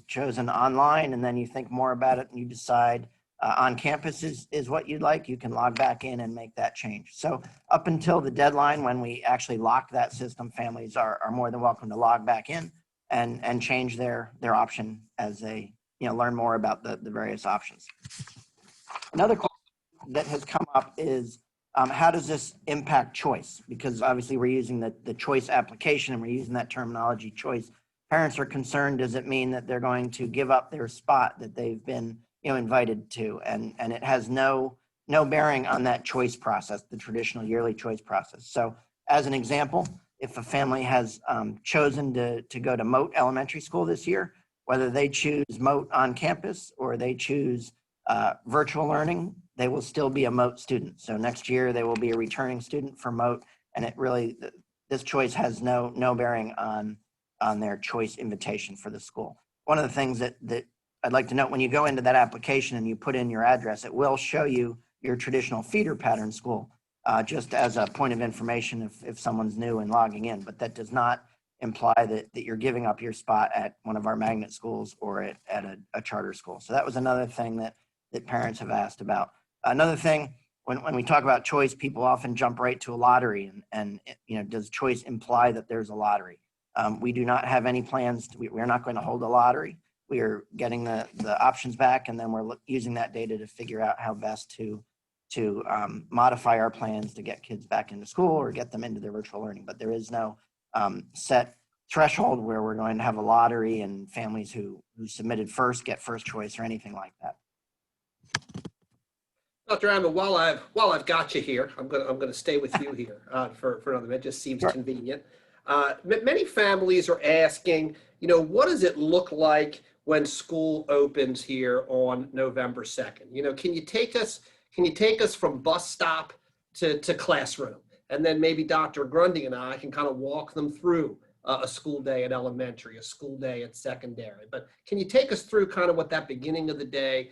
chosen online and then you think more about it and you decide on campus is what you'd like, you can log back in and make that change. So up until the deadline when we actually lock that system, families are more than welcome to log back in and change their option as they learn more about the various options. Another question that has come up is how does this impact choice? Because obviously we're using the choice application and we're using that terminology choice. Parents are concerned, does it mean that they're going to give up their spot that they've been invited to? And it has no bearing on that choice process, the traditional yearly choice process. So as an example, if a family has chosen to go to Moat Elementary School this year, whether they choose Moat on campus or they choose virtual learning, they will still be a Moat student. So next year they will be a returning student for Moat, and this choice has no bearing on their choice invitation for the school. One of the things that I'd like to note, when you go into that application and you put in your address, it will show you your traditional feeder pattern school, just as a point of information if someone's new and logging in, but that does not imply that you're giving up your spot at one of our magnet schools or at a charter school. So that was another thing that parents have asked about. Another thing, when we talk about choice, people often jump right to a lottery, and does choice imply that there's a lottery? We do not have any plans. We're not going to hold a lottery. We are getting the options back, and then we're using that data to figure out how best to modify our plans to get kids back into school or get them into their virtual learning. But there is no set threshold where we're going to have a lottery and families who submitted first get first choice or anything like that. Dr. Amma, while I've got you here, I'm gonna stay with you here for another minute. It just seems convenient. Many families are asking, what does it look like when school opens here on November 2nd? Can you take us from bus stop to classroom? And then maybe Dr. Grundy and I can kind of walk them through a school day at elementary, a school day at secondary. But can you take us through kind of what that beginning of the day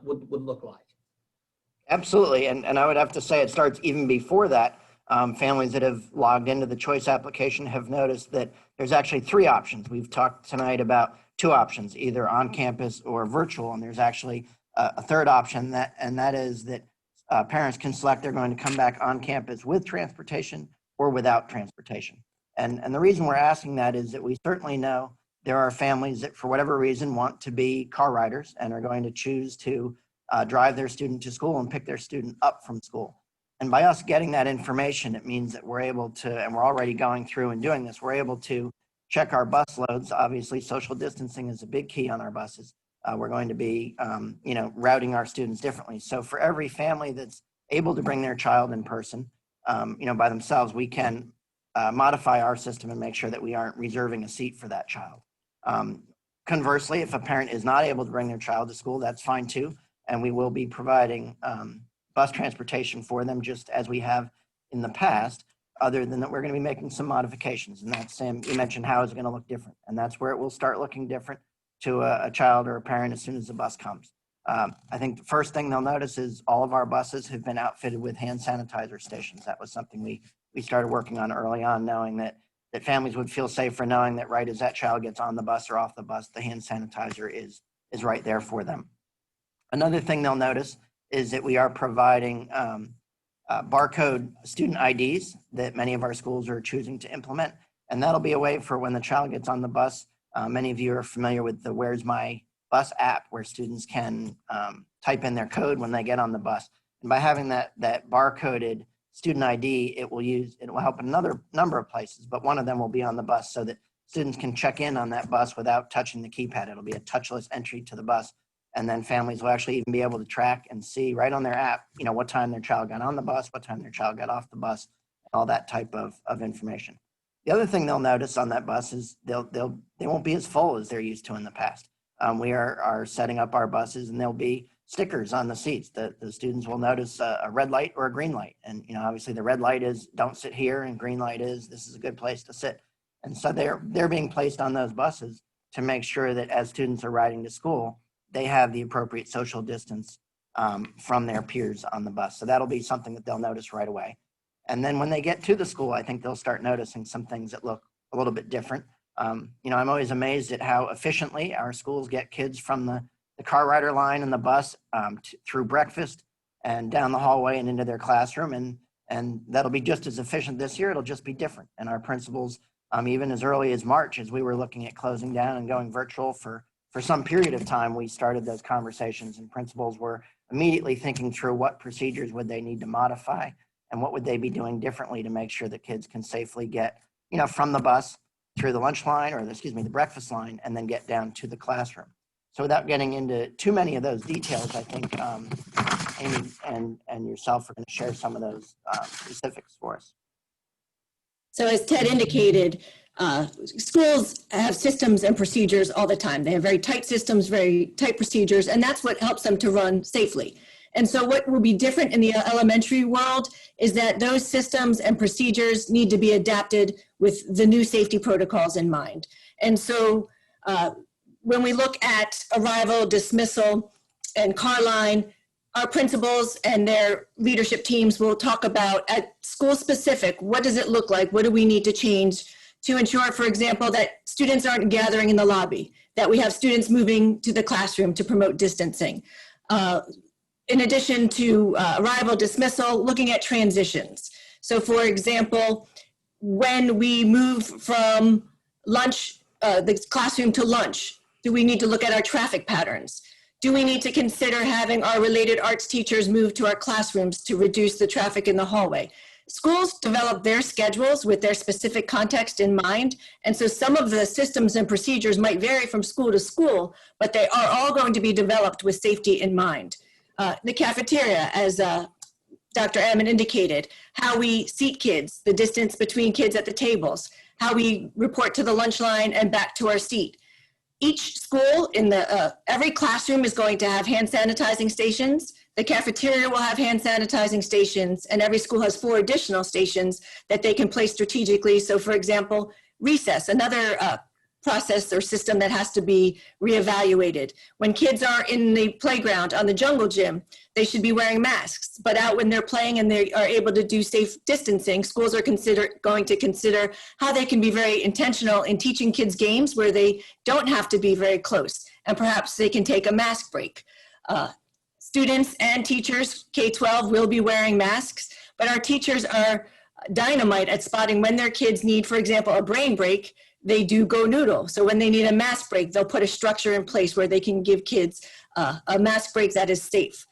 would look like? Absolutely, and I would have to say it starts even before that. Families that have logged into the choice application have noticed that there's actually 3 options. We've talked tonight about 2 options, either on campus or virtual, and there's actually a 3rd option, and that is that parents can select they're going to come back on campus with transportation or without transportation. And the reason we're asking that is that we certainly know there are families that for whatever reason want to be car riders and are going to choose to drive their student to school and pick their student up from school. And by us getting that information, it means that we're able to, and we're already going through and doing this, we're able to check our bus loads. Obviously, social distancing is a big key on our buses. We're going to be, routing our students differently. So for every family that's able to bring their child in person, by themselves, we can modify our system and make sure that we aren't reserving a seat for that child. Conversely, if a parent is not able to bring their child to school, that's fine too. And we will be providing bus transportation for them just as we have in the past, other than that we're going to be making some modifications. And that's, Sam, you mentioned how it's going to look different. And that's where it will start looking different to a child or a parent as soon as the bus comes. I think the first thing they'll notice is all of our buses have been outfitted with hand sanitizer stations. That was something we started working on early on, knowing that families would feel safer knowing that right as that child gets on the bus or off the bus, the hand sanitizer is right there for them. Another thing they'll notice is that we are providing barcode student IDs that many of our schools are choosing to implement. And that'll be a way for when the child gets on the bus. Many of you are familiar with the Where's My Bus app, where students can type in their code when they get on the bus. And by having that barcoded student ID, it will help in another number of places, but one of them will be on the bus so that students can check in on that bus without touching the keypad. It'll be a touchless entry to the bus. And then families will actually even be able to track and see right on their app, what time their child got on the bus, what time their child got off the bus, all that type of information. The other thing they'll notice on that bus is they won't be as full as they're used to in the past. We are setting up our buses, and there'll be stickers on the seats. The students will notice a red light or a green light. And obviously the red light is don't sit here, and green light is this is a good place to sit. And so they're being placed on those buses to make sure that as students are riding to school, they have the appropriate social distance from their peers on the bus. So that'll be something that they'll notice right away. And then when they get to the school, I think they'll start noticing some things that look a little bit different. I'm always amazed at how efficiently our schools get kids from the car rider line and the bus through breakfast and down the hallway and into their classroom. And that'll be just as efficient this year. It'll just be different. And our principals, even as early as March, as we were looking at closing down and going virtual for some period of time, we started those conversations, and principals were immediately thinking through what procedures would they need to modify and what would they be doing differently to make sure that kids can safely get, from the bus through the lunch line, or the breakfast line, and then get down to the classroom. So without getting into too many of those details, I think Amy and yourself are going to share some of those specifics for us. So as Ted indicated, schools have systems and procedures all the time. They have very tight systems, very tight procedures, and that's what helps them to run safely. And so what will be different in the elementary world is that those systems and procedures need to be adapted with the new safety protocols in mind. And so when we look at arrival, dismissal, and car line, our principals and their leadership teams will talk about at school specific, what does it look like? What do we need to change to ensure, for example, that students aren't gathering in the lobby, that we have students moving to the classroom to promote distancing. in addition to arrival, dismissal, looking at transitions. So for example, when we move from lunch, the classroom to lunch, do we need to look at our traffic patterns? Do we need to consider having our related arts teachers move to our classrooms to reduce the traffic in the hallway? Schools develop their schedules with their specific context in mind. And so some of the systems and procedures might vary from school to school, but they are all going to be developed with safety in mind. The cafeteria, as Dr. Ammon indicated, how we seat kids, the distance between kids at the tables, how we report to the lunch line and back to our seat. Each school in every classroom is going to have hand sanitizing stations. The cafeteria will have hand sanitizing stations, and every school has 4 additional stations that they can place strategically. So for example, recess, another process or system that has to be reevaluated. When kids are in the playground on the jungle gym, they should be wearing masks, but out when they're playing and they are able to do safe distancing, schools are going to consider how they can be very intentional in teaching kids games where they don't have to be very close, and perhaps they can take a mask break. Students and teachers, K-12, will be wearing masks, but our teachers are dynamite at spotting when their kids need, for example, a brain break. They do go noodle. So when they need a mask break, they'll put a structure in place where they can give kids a mask break that is safe.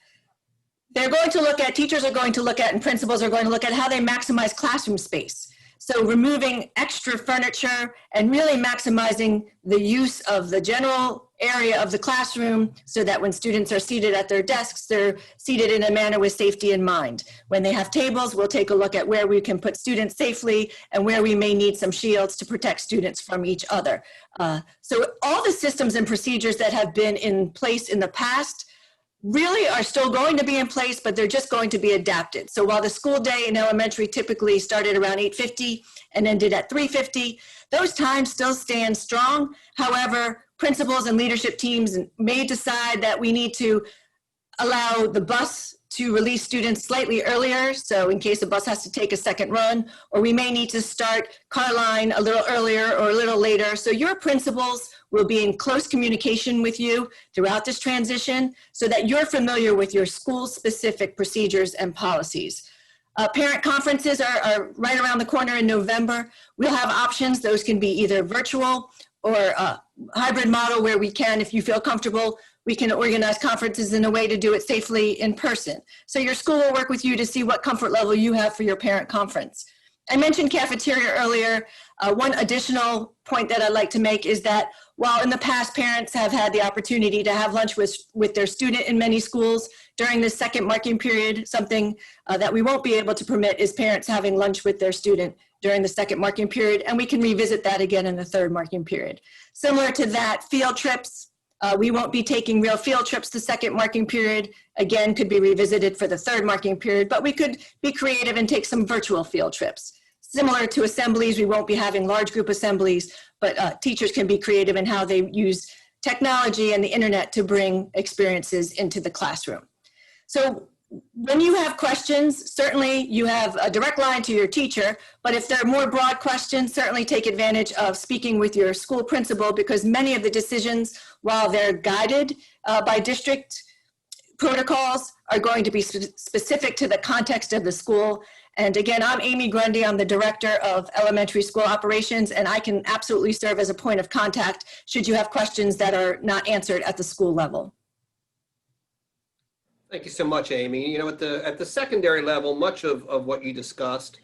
They're going to look at, teachers are going to look at, and principals are going to look at how they maximize classroom space. So removing extra furniture and really maximizing the use of the general area of the classroom so that when students are seated at their desks, they're seated in a manner with safety in mind. When they have tables, we'll take a look at where we can put students safely and where we may need some shields to protect students from each other. So all the systems and procedures that have been in place in the past really are still going to be in place, but they're just going to be adapted. So while the school day in elementary typically started around 8:50 and ended at 3:50, those times still stand strong. However, principals and leadership teams may decide that we need to allow the bus to release students slightly earlier, so in case the bus has to take a second run, or we may need to start car line a little earlier or a little later. So your principals will be in close communication with you throughout this transition so that you're familiar with your school-specific procedures and policies. Parent conferences are right around the corner in November. We'll have options. Those can be either virtual or a hybrid model where we can, if you feel comfortable, we can organize conferences in a way to do it safely in person. So your school will work with you to see what comfort level you have for your parent conference. I mentioned cafeteria earlier. One additional point that I'd like to make is that while in the past parents have had the opportunity to have lunch with their student in many schools, during the second marking period, something that we won't be able to permit is parents having lunch with their student during the second marking period, and we can revisit that again in the third marking period. Similar to that, field trips, we won't be taking real field trips the second marking period. Again, could be revisited for the third marking period, but we could be creative and take some virtual field trips. Similar to assemblies, we won't be having large group assemblies, but teachers can be creative in how they use technology and the internet to bring experiences into the classroom. So when you have questions, certainly you have a direct line to your teacher, but if there are more broad questions, certainly take advantage of speaking with your school principal, because many of the decisions, while they're guided by district protocols, are going to be specific to the context of the school. And again, I'm Amy Grundy, I'm the Director of Elementary School Operations, and I can absolutely serve as a point of contact should you have questions that are not answered at the school level. Thank you so much, Amy. You know, at the secondary level, much of what you discussed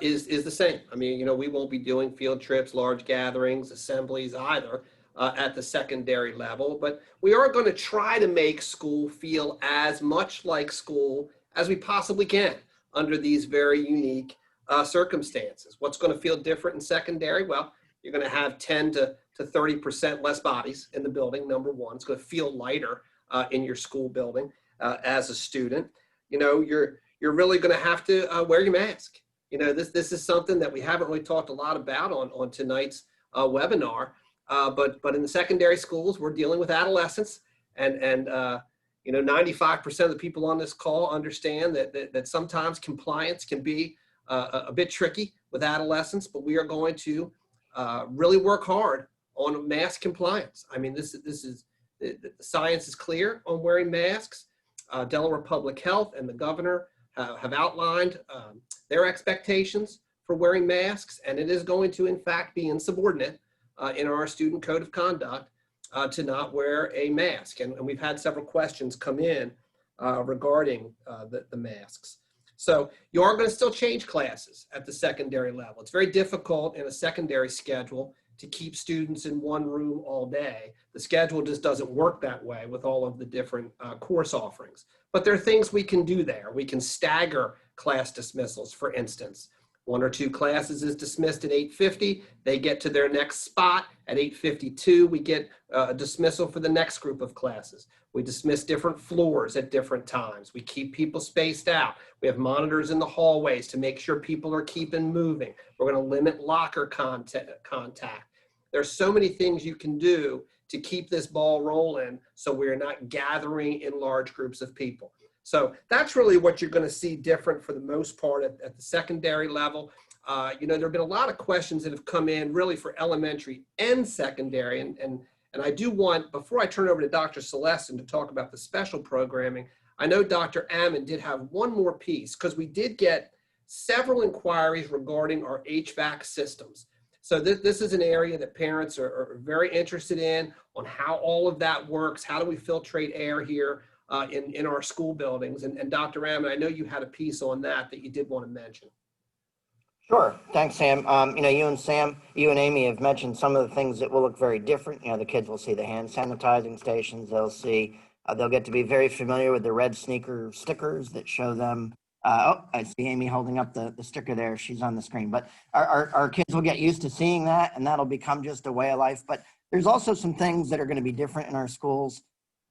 is the same. I mean, you know, we won't be doing field trips, large gatherings, assemblies either at the secondary level, but we are going to try to make school feel as much like school as we possibly can under these very unique circumstances. What's going to feel different in secondary? Well, you're going to have 10 to 30% less bodies in the building, number one. It's going to feel lighter in your school building. As a student, you know, you're really going to have to wear your mask. You know, this is something that we haven't really talked a lot about on tonight's webinar. But in the secondary schools, we're dealing with adolescents, and you know, 95% of the people on this call understand that sometimes compliance can be a bit tricky with adolescents. But we are going to really work hard on mask compliance. I mean, the science is clear on wearing masks. Delaware Public Health and the governor have outlined their expectations for wearing masks, and it is going to, in fact, be insubordinate in our student code of conduct to not wear a mask. And we've had several questions come in regarding the masks. So you are going to still change classes at the secondary level. It's very difficult in a secondary schedule to keep students in one room all day. The schedule just doesn't work that way with all of the different course offerings. But there are things we can do there. We can stagger class dismissals, for instance. 1 or 2 classes is dismissed at 8:50. They get to their next spot at 8:52. We get a dismissal for the next group of classes. We dismiss different floors at different times. We keep people spaced out. We have monitors in the hallways to make sure people are keeping moving. We're going to limit locker contact. There's so many things you can do to keep this ball rolling so we're not gathering in large groups of people. So that's really what you're going to see different for the most part at the secondary level. You know, there have been a lot of questions that have come in really for elementary and secondary. And I do want, before I turn over to Dr. Celestin to talk about the special programming, I know Dr. Ammon did have one more piece because we did get several inquiries regarding our HVAC systems. So this is an area that parents are very interested in, on how all of that works. How do we filtrate air here in our school buildings? And Dr. Ammon, I know you had a piece on that you did want to mention. Sure. Thanks, Sam. You know, you and Amy have mentioned some of the things that will look very different. You know, the kids will see the hand sanitizing stations. They'll get to be very familiar with the red sneaker stickers that show them. Oh, I see Amy holding up the sticker there. She's on the screen. But our kids will get used to seeing that, and that'll become just a way of life. But there's also some things that are going to be different in our schools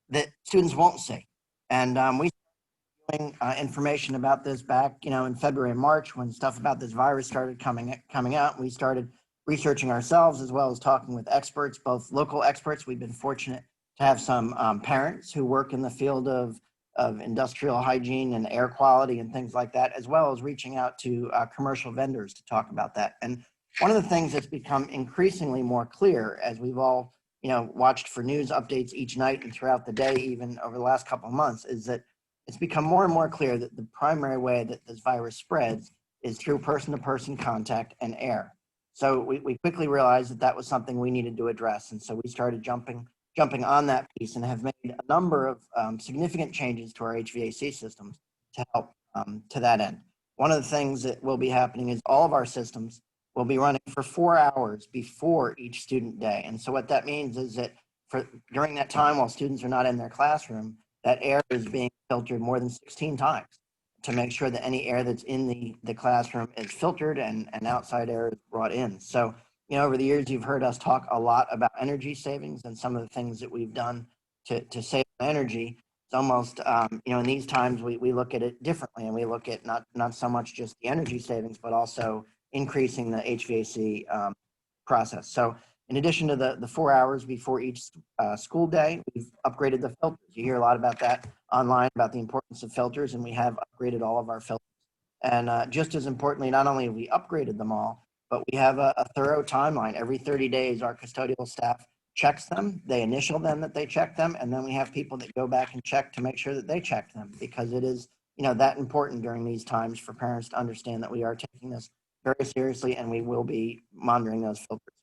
that students won't see. And we started doing information about this back, you know, in February and March when stuff about this virus started coming out. We started researching ourselves as well as talking with experts, both local experts. We've been fortunate to have some parents who work in the field of industrial hygiene and air quality and things like that, as well as reaching out to commercial vendors to talk about that. And one of the things that's become increasingly more clear as we've all, you know, watched for news updates each night and throughout the day, even over the last couple of months, is that it's become more and more clear that the primary way that this virus spreads is through person-to-person contact and air. So we quickly realized that that was something we needed to address. And so we started jumping on that piece and have made a number of significant changes to our HVAC systems to help to that end. One of the things that will be happening is all of our systems will be running for 4 hours before each student day. And so what that means is that during that time while students are not in their classroom, that air is being filtered more than 16 times to make sure that any air that's in the classroom is filtered and outside air is brought in. So, you know, over the years, you've heard us talk a lot about energy savings and some of the things that we've done to save energy. It's almost, you know, in these times, we look at it differently, and we look at not so much just the energy savings, but also increasing the HVAC process. So in addition to the 4 hours before each school day, we've upgraded the filters. You hear a lot about that online, about the importance of filters, and we have upgraded all of our filters. And just as importantly, not only have we upgraded them all, but we have a thorough timeline. Every 30 days, our custodial staff checks them. They initial them that they check them, and then we have people that go back and check to make sure that they check them, because it is, you know, that important during these times for parents to understand that we are taking this very seriously, and we will be monitoring those filters.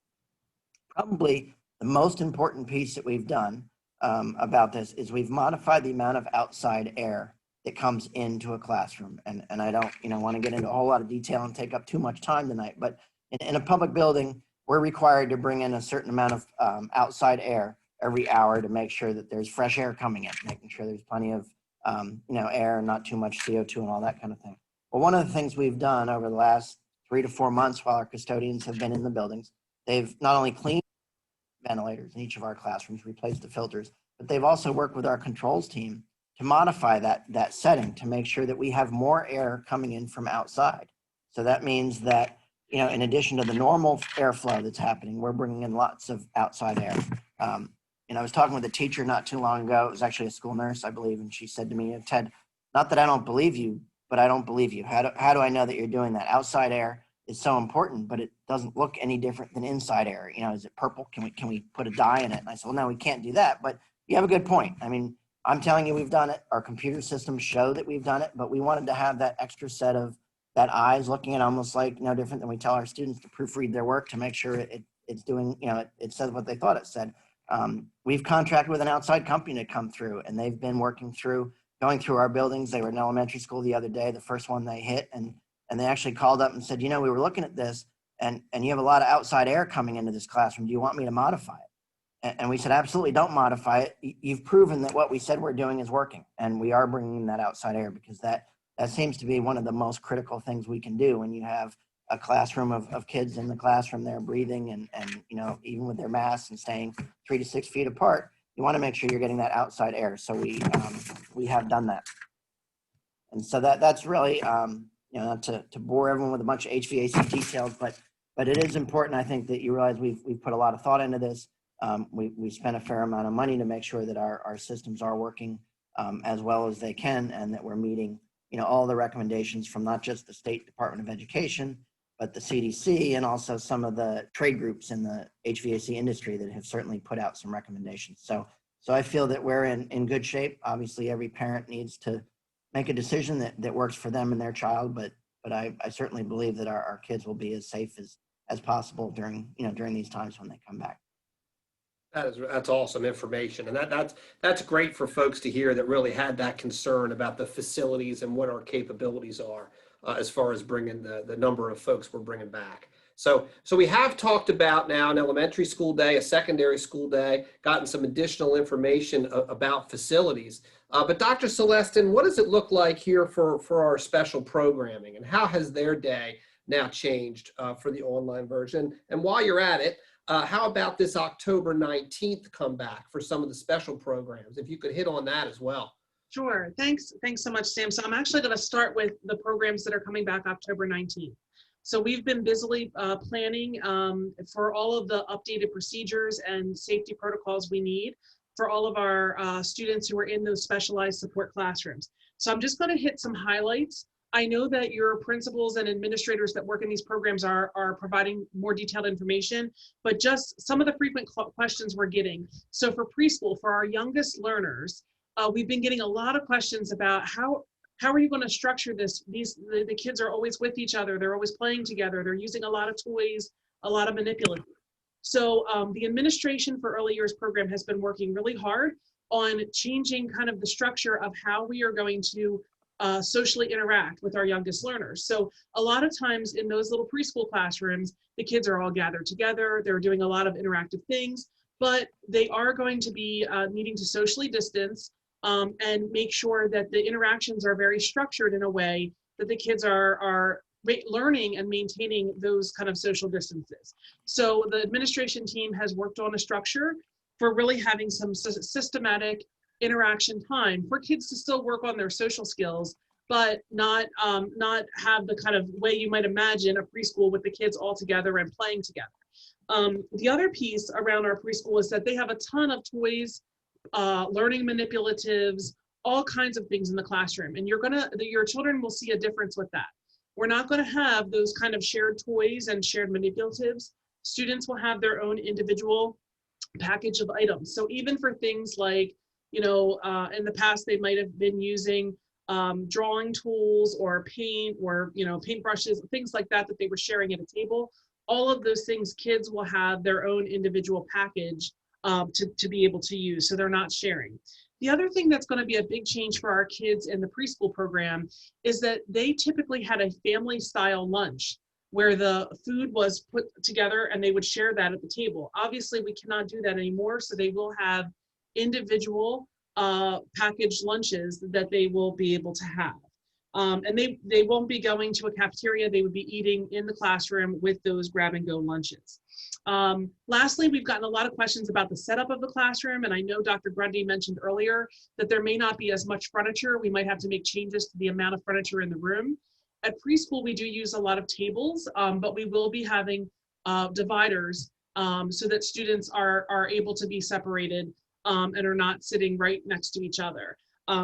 Probably the most important piece that we've done about this is we've modified the amount of outside air that comes into a classroom. And I don't, you know, want to get into a whole lot of detail and take up too much time tonight, but in a public building, we're required to bring in a certain amount of outside air every hour to make sure that there's fresh air coming in, making sure there's plenty of, you know, air and not too much CO2 and all that kind of thing. Well, one of the things we've done over the last 3 to 4 months while our custodians have been in the buildings, they've not only cleaned ventilators in each of our classrooms, replaced the filters, but they've also worked with our controls team to modify that setting to make sure that we have more air coming in from outside. So that means that, you know, in addition to the normal airflow that's happening, we're bringing in lots of outside air. And I was talking with a teacher not too long ago. It was actually a school nurse, I believe, and she said to me, "Ted, not that I don't believe you, but I don't believe you. How do I know that you're doing that? Outside air is so important, but it doesn't look any different than inside air. You know, is it purple? Can we put a dye in it?" And I said, "Well, no, we can't do that." But you have a good point. I mean, I'm telling you, we've done it. Our computer systems show that we've done it, but we wanted to have that extra set of that eyes looking at, almost like no different than we tell our students to proofread their work to make sure it's doing, it says what they thought it said. We've contracted with an outside company to come through, and they've been going through our buildings. They were in elementary school the other day, the first one they hit, and they actually called up and said, we were looking at this, and you have a lot of outside air coming into this classroom. Do you want me to modify it? And we said, absolutely, don't modify it. You've proven that what we said we're doing is working, and we are bringing that outside air, because that seems to be one of the most critical things we can do when you have a classroom of kids in the classroom. They're breathing and even with their masks and staying 3 to 6 feet apart, you want to make sure you're getting that outside air. So we have done that. And so that's really, not to bore everyone with a bunch of HVAC details, but it is important, I think, that you realize we've put a lot of thought into this. We spent a fair amount of money to make sure that our systems are working as well as they can, and that we're meeting all the recommendations from not just the State Department of Education, but the CDC, and also some of the trade groups in the HVAC industry that have certainly put out some recommendations. So I feel that we're in good shape. Obviously, every parent needs to make a decision that works for them and their child, but I certainly believe that our kids will be as safe as possible during these times when they come back. That's awesome information, and that's great for folks to hear that really had that concern about the facilities and what our capabilities are as far as bringing the number of folks we're bringing back. So we have talked about now an elementary school day, a secondary school day, gotten some additional information about facilities. But Dr. Celestin, what does it look like here for our special programming, and how has their day now changed for the online version? And while you're at it, how about this October 19th comeback for some of the special programs? If you could hit on that as well. Sure. Thanks so much, Sam. So I'm actually going to start with the programs that are coming back October 19th. So we've been busily planning for all of the updated procedures and safety protocols we need for all of our students who are in those specialized support classrooms. So I'm just going to hit some highlights. I know that your principals and administrators that work in these programs are providing more detailed information, but just some of the frequent questions we're getting. So for preschool, for our youngest learners, we've been getting a lot of questions about how are you going to structure this? The kids are always with each other. They're always playing together. They're using a lot of toys, a lot of manipulatives. So the administration for early years program has been working really hard on changing kind of the structure of how we are going to socially interact with our youngest learners. So a lot of times in those little preschool classrooms, the kids are all gathered together. They're doing a lot of interactive things, but they are going to be needing to socially distance and make sure that the interactions are very structured in a way that the kids are learning and maintaining those kind of social distances. So the administration team has worked on a structure for really having some systematic interaction time for kids to still work on their social skills, but not have the kind of way you might imagine a preschool with the kids all together and playing together. The other piece around our preschool is that they have a ton of toys, learning manipulatives, all kinds of things in the classroom, and your children will see a difference with that. We're not going to have those kind of shared toys and shared manipulatives. Students will have their own individual package of items. So even for things like, in the past, they might have been using drawing tools or paint or, paintbrushes, things like that they were sharing at a table. All of those things, kids will have their own individual package to be able to use, so they're not sharing. The other thing that's going to be a big change for our kids in the preschool program is that they typically had a family style lunch where the food was put together and they would share that at the table. Obviously, we cannot do that anymore, so they will have individual packaged lunches that they will be able to have. And they won't be going to a cafeteria. They would be eating in the classroom with those grab and go lunches. Lastly, we've gotten a lot of questions about the setup of the classroom. And I know Dr. Grundy mentioned earlier that there may not be as much furniture. We might have to make changes to the amount of furniture in the room. At preschool, we do use a lot of tables, but we will be having dividers so that students are able to be separated and are not sitting right next to each other.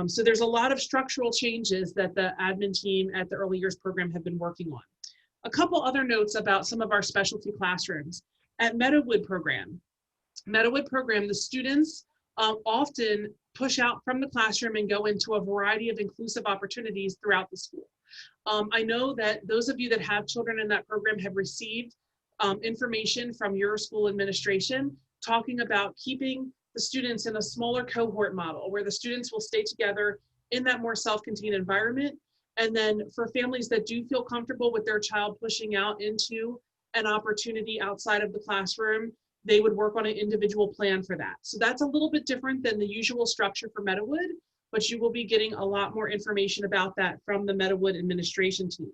So there's a lot of structural changes that the admin team at the early years program have been working on. A couple other notes about some of our specialty classrooms. At Meadowood program, the students often push out from the classroom and go into a variety of inclusive opportunities throughout the school. I know that those of you that have children in that program have received information from your school administration talking about keeping the students in a smaller cohort model where the students will stay together in that more self-contained environment. And then for families that do feel comfortable with their child pushing out into an opportunity outside of the classroom, they would work on an individual plan for that. So that's a little bit different than the usual structure for Meadowood, but you will be getting a lot more information about that from the Meadowood administration team.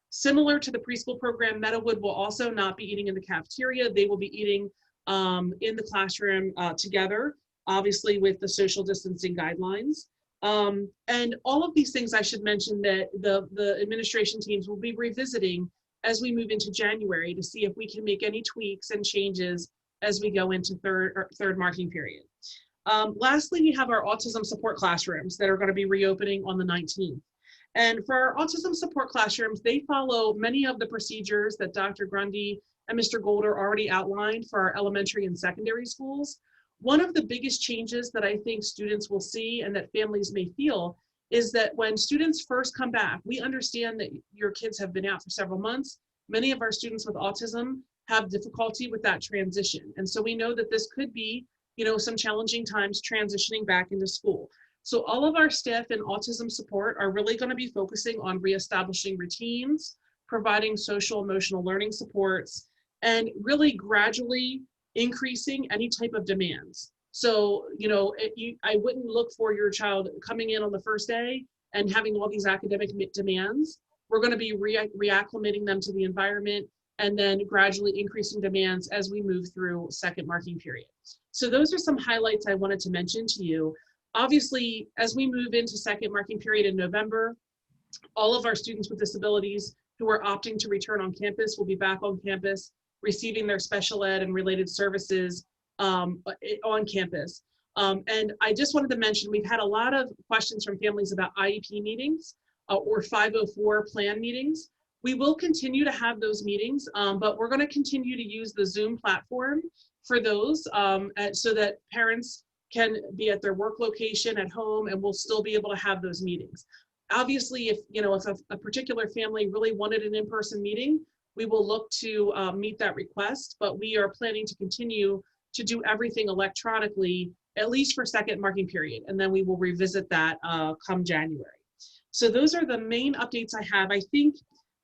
Similar to the preschool program, Meadowood will also not be eating in the cafeteria. They will be eating in the classroom together, obviously with the social distancing guidelines. And all of these things I should mention that the administration teams will be revisiting as we move into January to see if we can make any tweaks and changes as we go into third marking period. Lastly, we have our autism support classrooms that are going to be reopening on the 19th. And for our autism support classrooms, they follow many of the procedures that Dr. Grundy and Mr. Golder already outlined for our elementary and secondary schools. One of the biggest changes that I think students will see and that families may feel is that when students first come back, we understand that your kids have been out for several months. Many of our students with autism have difficulty with that transition. And so we know that this could be, some challenging times transitioning back into school. So all of our staff in autism support are really going to be focusing on reestablishing routines, providing social emotional learning supports, and really gradually increasing any type of demands. So, I wouldn't look for your child coming in on the first day and having all these academic demands. We're going to be reacclimating them to the environment and then gradually increasing demands as we move through second marking period. So those are some highlights I wanted to mention to you. Obviously, as we move into second marking period in November, all of our students with disabilities who are opting to return on campus will be back on campus, receiving their special ed and related services on campus. And I just wanted to mention, we've had a lot of questions from families about IEP meetings or 504 plan meetings. We will continue to have those meetings, but we're going to continue to use the Zoom platform for those so that parents can be at their work location at home and we'll still be able to have those meetings. Obviously, if a particular family really wanted an in-person meeting, we will look to meet that request, but we are planning to continue to do everything electronically, at least for second marking period, and then we will revisit that come January. So those are the main updates I have. I think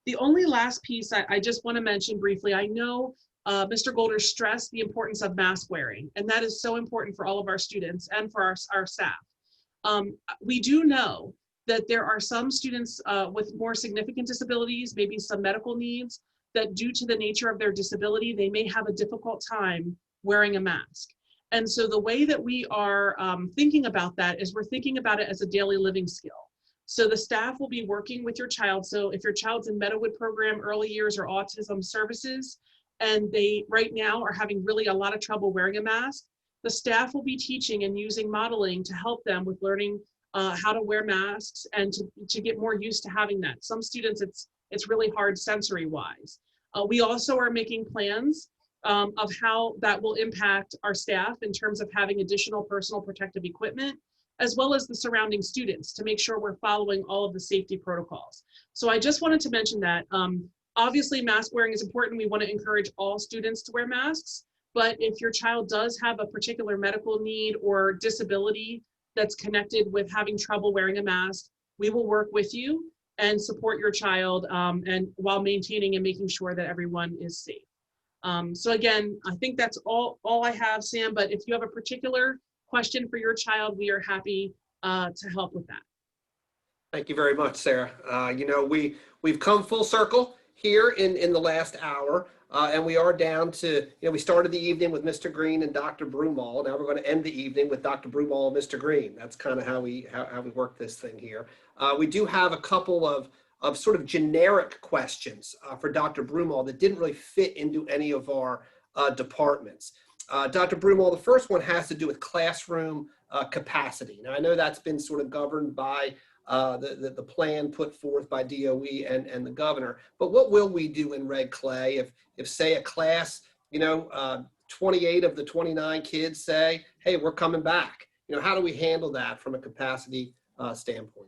the only last piece I just want to mention briefly, I know Mr. Golder stressed the importance of mask wearing, and that is so important for all of our students and for our staff. We do know that there are some students with more significant disabilities, maybe some medical needs, that due to the nature of their disability, they may have a difficult time wearing a mask. And so the way that we are thinking about that is we're thinking about it as a daily living skill. So the staff will be working with your child. So if your child's in Meadowood program, early years or autism services, and they right now are having really a lot of trouble wearing a mask, the staff will be teaching and using modeling to help them with learning how to wear masks and to get more used to having that. Some students, it's really hard sensory wise. We also are making plans of how that will impact our staff in terms of having additional personal protective equipment, as well as the surrounding students to make sure we're following all of the safety protocols. So I just wanted to mention that. Obviously, mask wearing is important. We want to encourage all students to wear masks, but if your child does have a particular medical need or disability that's connected with having trouble wearing a mask, we will work with you and support your child and while maintaining and making sure that everyone is safe. So again, I think that's all I have, Sam, but if you have a particular question for your child, we are happy to help with that. Thank you very much, Sarah. We've come full circle here in the last hour, and we are down to, we started the evening with Mr. Green and Dr. Broomall. Now we're going to end the evening with Dr. Broomall and Mr. Green. That's kind of how we work this thing here. We do have a couple of sort of generic questions for Dr. Broomall that didn't really fit into any of our departments. Dr. Broomall, the first one has to do with classroom capacity. Now, I know that's been sort of governed by the plan put forth by DOE and the governor, but what will we do in Red Clay if say a class, 28 of the 29 kids say, hey, we're coming back. How do we handle that from a capacity standpoint?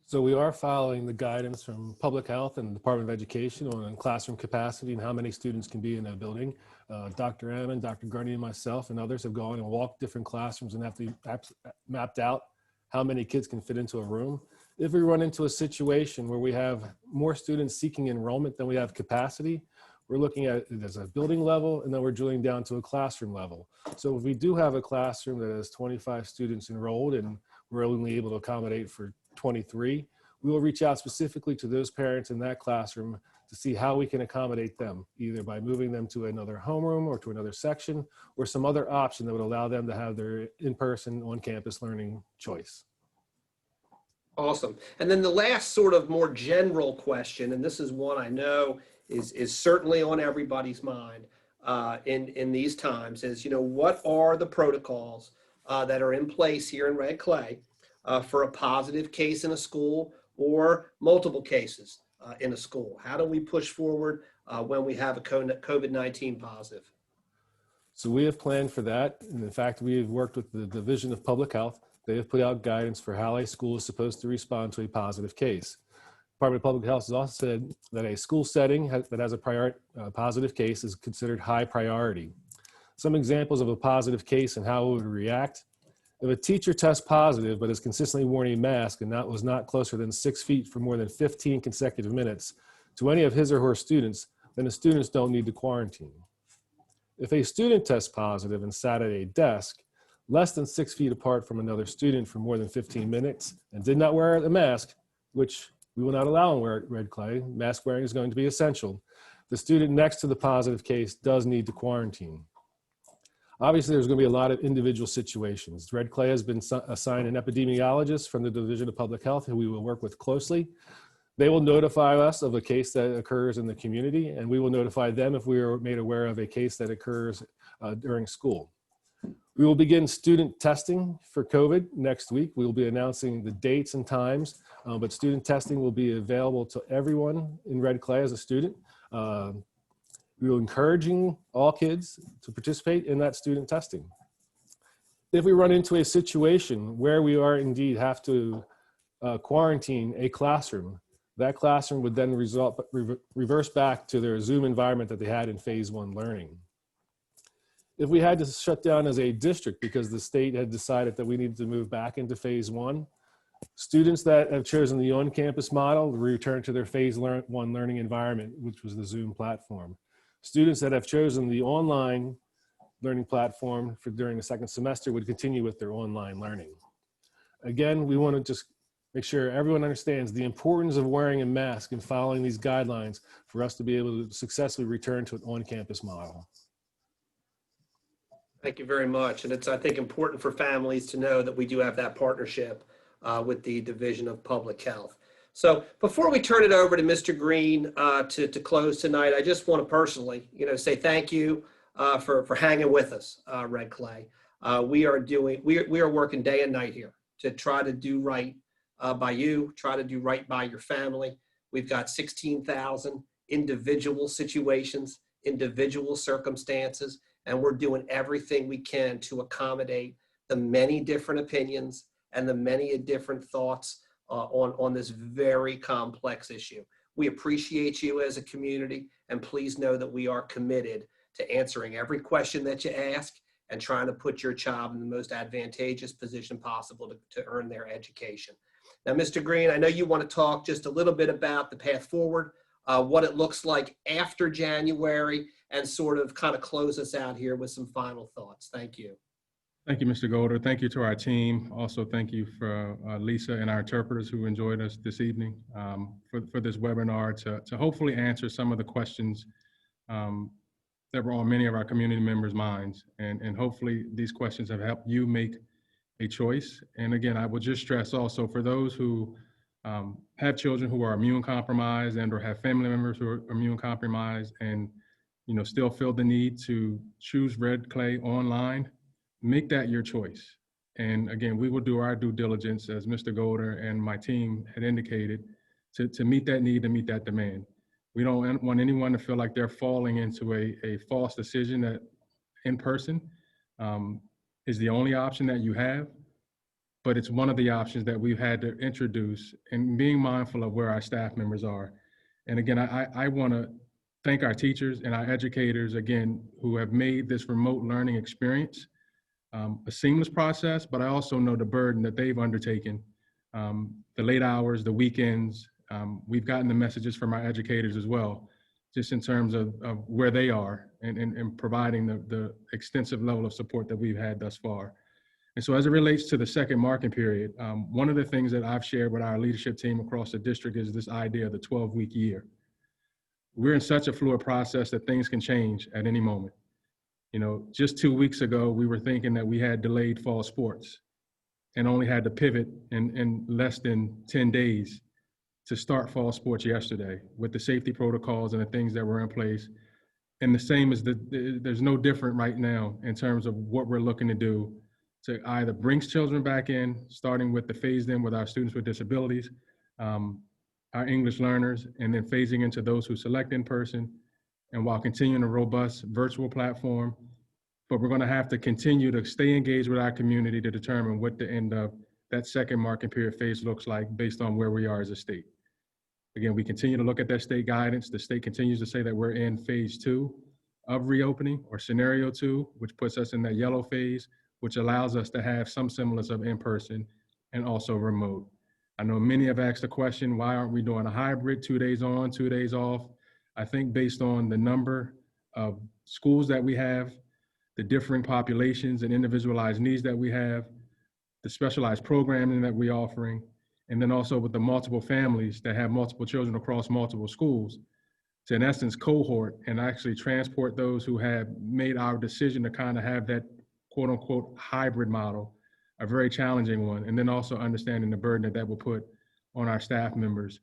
So we are following the guidance from Public Health and the Department of Education on classroom capacity and how many students can be in a building. Dr. Ammon, Dr. Gurney, and myself and others have gone and walked different classrooms and have mapped out how many kids can fit into a room. If we run into a situation where we have more students seeking enrollment than we have capacity, we're looking at it as a building level, and then we're drilling down to a classroom level. So if we do have a classroom that has 25 students enrolled and we're only able to accommodate for 23, we will reach out specifically to those parents in that classroom to see how we can accommodate them, either by moving them to another homeroom or to another section or some other option that would allow them to have their in-person on-campus learning choice. Awesome. And then the last sort of more general question, and this is one I know is certainly on everybody's mind in these times, is, what are the protocols that are in place here in Red Clay for a positive case in a school or multiple cases in a school? How do we push forward when we have a COVID-19 positive? So we have planned for that. And in fact, we have worked with the Division of Public Health. They have put out guidance for how a school is supposed to respond to a positive case. Department of Public Health has also said that a school setting that has a positive case is considered high priority. Some examples of a positive case and how it would react. If a teacher tests positive but has consistently worn a mask and was not closer than 6 feet for more than 15 consecutive minutes to any of his or her students, then the students don't need to quarantine. If a student tests positive and sat at a desk less than 6 feet apart from another student for more than 15 minutes and did not wear a mask, which we will not allow in Red Clay, mask wearing is going to be essential, the student next to the positive case does need to quarantine. Obviously, there's going to be a lot of individual situations. Red Clay has been assigned an epidemiologist from the Division of Public Health who we will work with closely. They will notify us of a case that occurs in the community, and we will notify them if we are made aware of a case that occurs during school. We will begin student testing for COVID next week. We will be announcing the dates and times, but student testing will be available to everyone in Red Clay as a student. We are encouraging all kids to participate in that student testing. If we run into a situation where we are indeed have to quarantine a classroom, that classroom would then reverse back to their Zoom environment that they had in phase 1 learning. If we had to shut down as a district because the state had decided that we needed to move back into phase 1, students that have chosen the on-campus model will return to their phase 1 learning environment, which was the Zoom platform. Students that have chosen the online learning platform during the second semester would continue with their online learning. Again, we want to just make sure everyone understands the importance of wearing a mask and following these guidelines for us to be able to successfully return to an on-campus model. Thank you very much. And it's, I think, important for families to know that we do have that partnership with the Division of Public Health. So before we turn it over to Mr. Green to close tonight, I just want to personally, say thank you for hanging with us, Red Clay. We are working day and night here to try to do right by you, try to do right by your family. We've got 16,000 individual situations, individual circumstances, and we're doing everything we can to accommodate the many different opinions and the many different thoughts on this very complex issue. We appreciate you as a community, and please know that we are committed to answering every question that you ask and trying to put your child in the most advantageous position possible to earn their education. Now, Mr. Green, I know you want to talk just a little bit about the path forward, what it looks like after January, and sort of kind of close us out here with some final thoughts. Thank you. Thank you, Mr. Golder. Thank you to our team. Also, thank you for Lisa and our interpreters who enjoyed us this evening for this webinar to hopefully answer some of the questions that were on many of our community members' minds. And hopefully these questions have helped you make a choice. And again, I will just stress also for those who have children who are immune compromised and or have family members who are immune compromised and still feel the need to choose Red Clay online, make that your choice. And again, we will do our due diligence, as Mr. Golder and my team had indicated, to meet that need and meet that demand. We don't want anyone to feel like they're falling into a false decision that in person is the only option that you have, but it's one of the options that we've had to introduce, and being mindful of where our staff members are. And again, I want to thank our teachers and our educators, again, who have made this remote learning experience a seamless process, but I also know the burden that they've undertaken, the late hours, the weekends. We've gotten the messages from our educators as well, just in terms of where they are and providing the extensive level of support that we've had thus far. And so as it relates to the second marking period, one of the things that I've shared with our leadership team across the district is this idea of the 12-week year. We're in such a fluid process that things can change at any moment. You know, just 2 weeks ago, we were thinking that we had delayed fall sports and only had to pivot in less than 10 days to start fall sports yesterday with the safety protocols and the things that were in place. And the same as there's no different right now in terms of what we're looking to do to either bring children back in, starting with the phased in with our students with disabilities, our English learners, and then phasing into those who select in person, and while continuing a robust virtual platform. But we're going to have to continue to stay engaged with our community to determine what the end of that second marking period phase looks like based on where we are as a state. Again, we continue to look at that state guidance. The state continues to say that we're in phase 2 of reopening, or scenario 2, which puts us in that yellow phase, which allows us to have some semblance of in-person and also remote. I know many have asked the question, why aren't we doing a hybrid, 2 days on, 2 days off? I think based on the number of schools that we have, the differing populations and individualized needs that we have, the specialized programming that we're offering, and then also with the multiple families that have multiple children across multiple schools, to in essence cohort and actually transport those who have made our decision to kind of have that quote unquote hybrid model, a very challenging one. And then also understanding the burden that that will put on our staff members,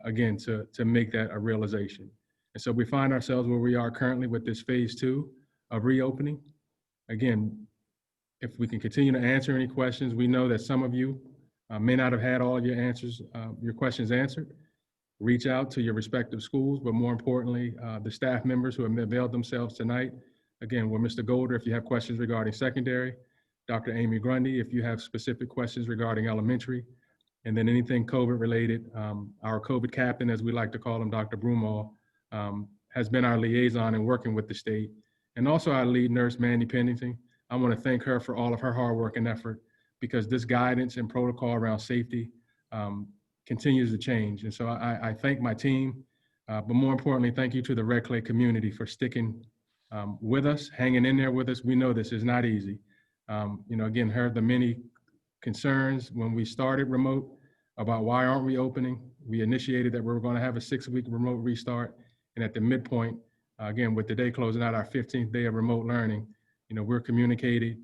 again, to make that a realization. And so we find ourselves where we are currently with this phase 2 of reopening. Again, if we can continue to answer any questions, we know that some of you may not have had all of your answers, your questions answered. Reach out to your respective schools, but more importantly, the staff members who have availed themselves tonight. Again, we're Mr. Golder if you have questions regarding secondary, Dr. Amy Grundy if you have specific questions regarding elementary, and then anything COVID related. Our COVID captain, as we like to call him, Dr. Broomall, has been our liaison in working with the state, and also our lead nurse, Mandy Pennington. I want to thank her for all of her hard work and effort, because this guidance and protocol around safety continues to change. And so I thank my team, but more importantly, thank you to the Red Clay community for sticking with us, hanging in there with us. We know this is not easy. You know, again, heard the many concerns when we started remote about why aren't we opening. We initiated that we were going to have a 6-week remote restart. And at the midpoint, again, with the day closing out our 15th day of remote learning, you know, we're communicating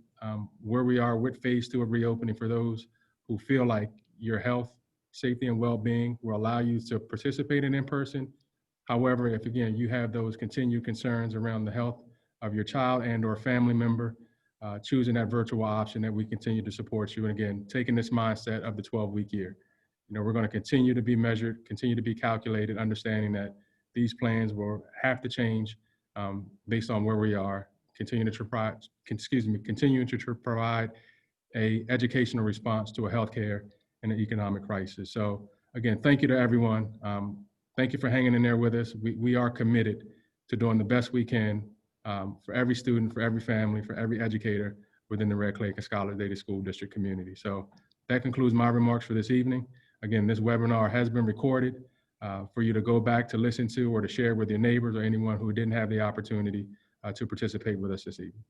where we are with phase 2 of reopening for those who feel like your health, safety, and well-being will allow you to participate in person. However, if again, you have those continued concerns around the health of your child and or family member, choosing that virtual option, that we continue to support you. And again, taking this mindset of the 12-week year. You know, we're going to continue to be measured, continue to be calculated, understanding that these plans will have to change based on where we are, continuing to provide a educational response to a healthcare and an economic crisis. So again, thank you to everyone. Thank you for hanging in there with us. We are committed to doing the best we can for every student, for every family, for every educator within the Red Clay Consolidated School District community. So that concludes my remarks for this evening. Again, this webinar has been recorded for you to go back to listen to or to share with your neighbors or anyone who didn't have the opportunity to participate with us this evening.